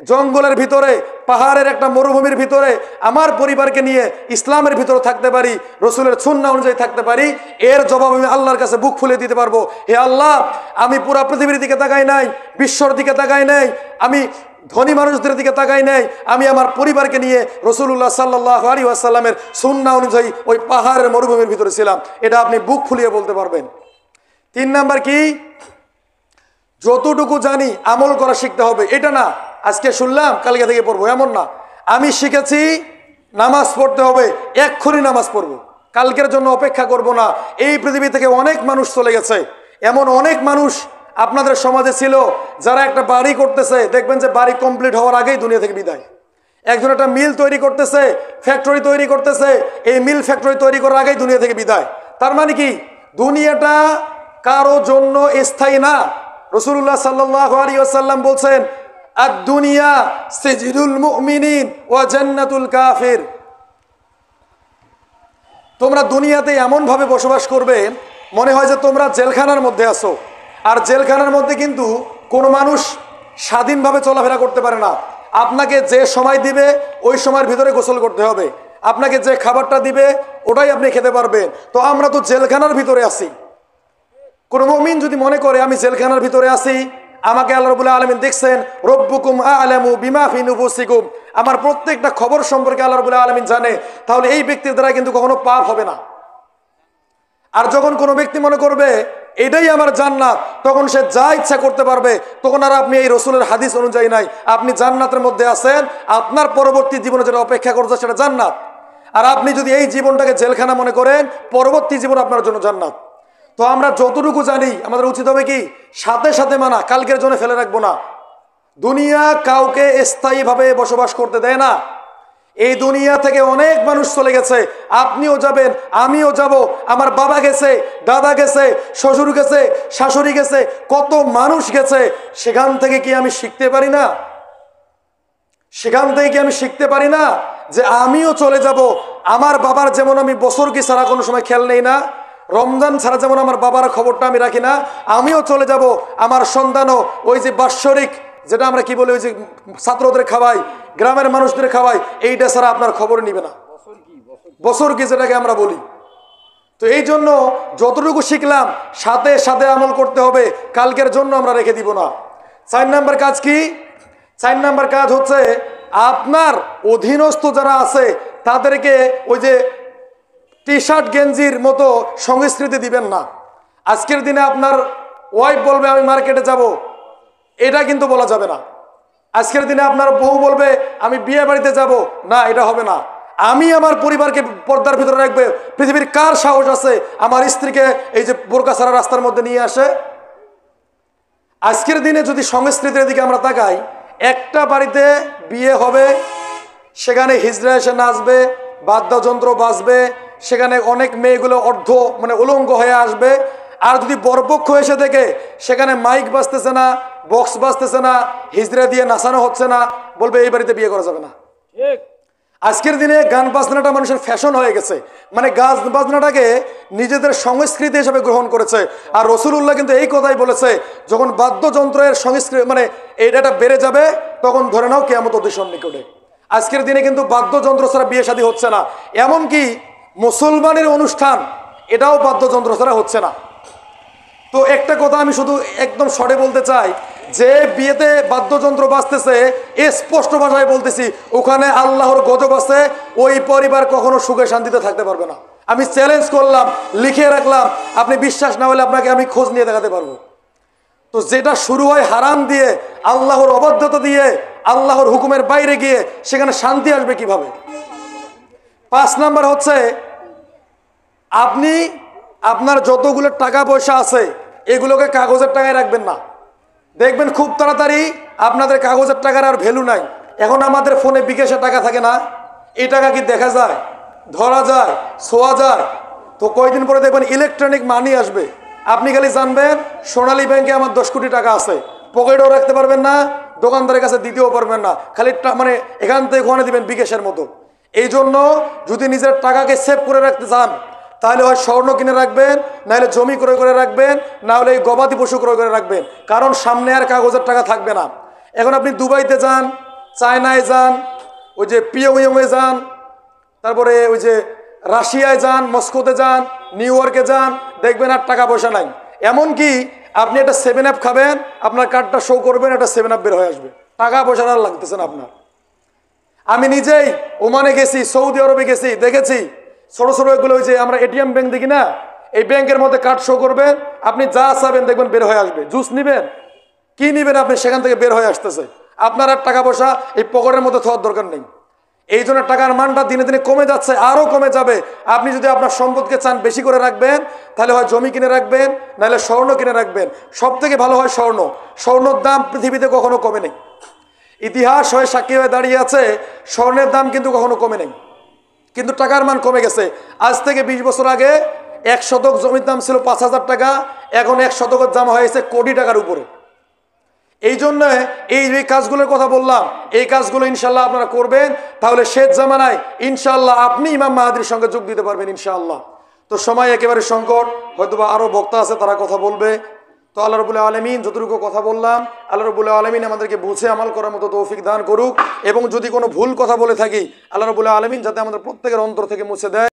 জঙ্গলের ভিতরে, পাহাড়ের একটা মরুভূমির ভিতরে আমার পরিবারকে নিয়ে ইসলামের ভিতরে থাকতে পারি, রসুলের সুন্নাহ অনুযায়ী থাকতে পারি, এর জবাব আমি আল্লাহর কাছে বুক ফুলে দিতে পারবো। হে আল্লাহ, আমি পুরা পৃথিবীর দিকে তাকাই নাই, বিশ্বর দিকে তাকাই নাই, আমি ধনী মানুষদের দিকে তাকাই নাই, আমি আমার পরিবারকে নিয়ে রাসূলুল্লাহ সাল্লাল্লাহু আলাইহি ওয়াসাল্লামের সুন্নাহ অনুযায়ী ওই পাহাড়ের মরুভূমির ভিতরে ছিলাম। এটা আপনি বুক ফুলিয়ে বলতে পারবেন। 3 নাম্বার কি, যতটুকু জানি আমল করা শিখতে হবে। এটা না আজকে শুনলাম কালকে থেকে পড়বো, এমন না। আমি শিখেছি নামাজ পড়তে হবে, এক্ষুনি নামাজ পড়বো, কালকের জন্য অপেক্ষা করব না। এই পৃথিবী থেকে অনেক মানুষ চলে গেছে, এমন অনেক মানুষ আপনাদের সমাজে ছিল যারা একটা বাড়ি করতেছে, দেখবেন যে বাড়ি কমপ্লিট হওয়ার আগেই দুনিয়া থেকে বিদায়। একজন একটা মিল তৈরি করতেছে, ফ্যাক্টরি তৈরি করতেছে, এই মিল ফ্যাক্টরি তৈরি করার আগেই দুনিয়া থেকে বিদায়। তার মানে কি, দুনিয়াটা কারো জন্য স্থায়ী না। রাসূলুল্লাহ সাল্লাল্লাহু আলাইহি ওয়াসাল্লাম বলছেন, আদ-দুনিয়া সিজনুল মুমিনিন ওয়া জান্নাতুল কাফির। তোমরা দুনিয়াতে এমন ভাবে বসবাস করবে মনে হয় যে তোমরা জেলখানার মধ্যে আছো। আর জেলখানার মধ্যে কিন্তু কোনো মানুষ স্বাধীনভাবে চলাফেরা করতে পারে না। আপনাকে যে সময় দিবে ওই সময়ের ভিতরে গোসল করতে হবে, আপনাকে যে খাবারটা দিবে ওটাই আপনি খেতে পারবেন। তো আমরা তো জেলখানার ভিতরে আছি। কোন মুমিন যদি মনে করে আমি জেলখানার ভিতরে আছি, আমাকে আল্লাহ রাব্বুল আলামিন দেখছেন, রব্বুকুম আ'লামু বিমা ফি নুফুসিকুম, আমার প্রত্যেকটা খবর সম্পর্কে আল্লাহ রাব্বুল আলামিন জানে, তাহলে এই ব্যক্তির দ্বারা কিন্তু কখনো পাপ হবে না। আর যখন কোনো ব্যক্তি মনে করবে এটাই আমার জান্নাত, তখন সে যা ইচ্ছা করতে পারবে, তখন আর আপনি এই রসুলের হাদিস অনুযায়ী নাই, আপনি জান্নাতের মধ্যে আছেন। আপনার পরবর্তী জীবনে যেটা অপেক্ষা করছে সেটা জান্নাত। আর আপনি যদি এই জীবনটাকে জেলখানা মনে করেন, পরবর্তী জীবন আপনার জন্য জান্নাত। তো আমরা যতটুকু জানি আমাদের উচিত হবে কি, সাথে সাথে মানা, কালকের জন্য ফেলে রাখবো না। দুনিয়া কাউকে স্থায়ীভাবে বসবাস করতে দেয় না। এই দুনিয়া থেকে অনেক মানুষ চলে গেছে, আপনিও যাবেন, আমিও যাব, আমার বাবা গেছে, দাদা গেছে, শ্বশুর গেছে, শাশুড়ি গেছে, কত মানুষ গেছে। সেখান থেকে কি আমি শিখতে পারি না? সেখান থেকে কি আমি শিখতে পারি না যে আমিও চলে যাব? আমার বাবার যেমন আমি বছর কি ছাড়া কোনো সময় খেয়াল নেই না, রমজান ছাড়া যেমন আমার বাবার খবরটা আমি রাখি না, আমিও চলে যাব। আমার সন্তানও ওই যে বাৎসরিক, যেটা আমরা কি বলি, ওই যে ছাত্রদের খাওয়াই, গ্রামের মানুষদের খাওয়াই, এইটা ছাড়া আপনার খবর নিবে না। বছর কি যেটাকে আমরা বলি। তো এই জন্য যতটুকু শিখলাম সাথে সাথে আমল করতে হবে, কালকের জন্য আমরা রেখে দিব না। 4 নাম্বার কাজ কি? 4 নাম্বার কাজ হচ্ছে আপনার অধীনস্থ যারা আছে তাদেরকে ওই যে টি শার্ট গেঞ্জির মতো সংস্কৃতি দিবেন না। আজকের দিনে আপনার ওয়াইফ বলবে আমি মার্কেটে যাব, এটা কিন্তু বলা যাবে না। আজকের দিনে আপনার বউ বলবে আমি বিয়ে বাড়িতে যাব, না, এটা হবে না। আমি আমার পরিবারকে পর্দার ভিতরে রাখবে। পৃথিবীর কার সাহস আছে আমার স্ত্রীকে এই যে বোরকা ছাড়া রাস্তার মধ্যে নিয়ে আসে? আজকের দিনে যদি সংস্কৃতির দিকে আমরা তাকাই, একটা বাড়িতে বিয়ে হবে, সেখানে হিজড়া এসে নাচবে, বাদ্যযন্ত্র বাজবে, সেখানে অনেক মেয়েগুলো উলঙ্গ হয়ে আসবে। আর যদি বরপক্ষ এসে দেখে সেখানে মাইক বাজতেছে না, বক্স বাজতেছে না, হিজড়া দিয়ে নাচানো হচ্ছে না, বলবে এই বাড়িতে বিয়ে করা যাবে না। আজকের দিনে গান বাজনাটা মানুষের ফ্যাশন হয়ে গেছে, গান বাজনাটাকে নিজেদের সংস্কৃতি হিসেবে গ্রহণ করেছে। আর রাসূলুল্লাহ কিন্তু এই কথাই বলেছে, যখন বাদ্যযন্ত্রের সংস্কৃতি এইটা বেড়ে যাবে, তখন ধরে নাও কিয়ামত অতি সন্নিকটে। আজকের দিনে কিন্তু বাদ্যযন্ত্র ছাড়া বিয়ে শাদী হচ্ছে না। এমনকি মুসলমানের অনুষ্ঠান এটাও বাদ্যযন্ত্র ছাড়া হচ্ছে না। তো একটা কথা আমি শুধু একদম শর্টে বলতে চাই, যে বিয়েতে বাদ্যযন্ত্র বাজতেছে, স্পষ্ট ভাষায় বলতেছি, ওখানে আল্লাহর গজব আছে, ওই পরিবার কখনো সুখে শান্তিতে থাকতে পারবে না। আমি চ্যালেঞ্জ করলাম, লিখে রাখলাম, আপনি বিশ্বাস না হলে আপনাকে আমি খোঁজ নিয়ে দেখাতে পারবো। তো যেটা শুরু হয় হারাম দিয়ে, আল্লাহর অবাধ্যতা দিয়ে, আল্লাহর হুকুমের বাইরে গিয়ে, সেখানে শান্তি আসবে কিভাবে? 5 নাম্বার হচ্ছে, আপনি আপনার যতগুলো টাকা পয়সা আছে এগুলোকে কাগজের টাকায় রাখবেন না, দেখবেন খুব তাড়াতাড়ি আপনাদের কাগজের টাকার আর ভ্যালু নাই। এখন আমাদের ফোনে বিকাশে টাকা থাকে না, এই টাকা কি দেখা যায়, ধরা যায়, ছোঁয়া যায়? তো কয়দিন পরে দেখবেন ইলেকট্রনিক মানি আসবে। আপনি খালি জানবেন সোনালী ব্যাংকে আমার 10 কোটি টাকা আছে, পকেটেও রাখতে পারবেন না, দোকানদারের কাছে দিতেও পারবেন না, খালি মানে এখান থেকে ওখানে দিবেন বিকাশের মতো। এই জন্য যদি নিজের টাকাকে সেভ করে রাখতে চান, তাহলে হয় স্বর্ণ কিনে রাখবেন, নাহলে জমি ক্রয় করে রাখবেন, না হলে এই গবাদি পশু ক্রয় করে রাখবেন, কারণ সামনে আর কাগজের টাকা থাকবে না। এখন আপনি দুবাইতে যান, চায়নায় যান, ওই যে পিয়ংইয়ংয়ে যান, তারপরে ওই যে রাশিয়ায় যান, মস্কোতে যান, নিউ ইয়র্কে যান, দেখবেন আর টাকা পয়সা নাই। এমনকি আপনি একটা 7 আপ খাবেন, আপনার কার্ডটা শো করবেন, একটা 7 আপ বের হয়ে আসবে, টাকা পয়সা আর লাগতেছে না আপনার। আমি নিজেই ওমানে গেছি, সৌদি আরবে গেছি, দেখেছি ছোট ছোট এগুলো ওই যে আমরা এটিএম ব্যাংক দেখি না, এই ব্যাংকের মধ্যে কার্ড শো করবেন, আপনি যা চাবেন দেখবেন বের হয়ে আসবে। জুস নিবেন, কি নিবেন, আপনি সেখান থেকে বের হয়ে আসতেছে। আপনার আর টাকা পয়সা এই পকেটের মধ্যে থাকার দরকার নেই। এই জন্য টাকার মানটা দিনে দিনে কমে যাচ্ছে, আরও কমে যাবে। আপনি যদি আপনার সম্পদকে চান বেশি করে রাখবেন, তাহলে হয় জমি কিনে রাখবেন, নাহলে স্বর্ণ কিনে রাখবেন। সব থেকে ভালো হয় স্বর্ণ। স্বর্ণর দাম পৃথিবীতে কখনো কমে নেই, ইতিহাস হয়ে সাক্ষী হয়ে দাঁড়িয়ে আছে, স্বর্ণের দাম কিন্তু কখনো কমে নেই, কিন্তু টাকার মান কমে গেছে। আজ থেকে 20 বছর আগে 1 শতক জমির দাম ছিল 5,000 টাকা, এখন 1 শতকের দাম হয়েছে কোটি টাকার উপরে। এই জন্য এই যে কাজগুলোর কথা বললাম, এই কাজগুলো ইনশাল্লাহ আপনারা করবেন, তাহলে শেষ জামানায় ইনশাল্লাহ আপনি ইমাম মাহাদির সঙ্গে যোগ দিতে পারবেন ইনশাআল্লাহ। তো সময় একেবারে সংকট, হয়তোবা আরো বক্তা আছে তারা কথা বলবে। তো আল্লাহ রাব্বুল আলামিন যতটুকু কথা বললাম, আল্লাহ রাব্বুল আলামিন আমাদেরকে বুঝে আমল করার মতো তৌফিক দান করুক, এবং যদি কোনো ভুল কথা বলে থাকি আল্লাহ রাব্বুল আলামিন যাতে আমাদের প্রত্যেকের অন্তর থেকে মুছে দেয়।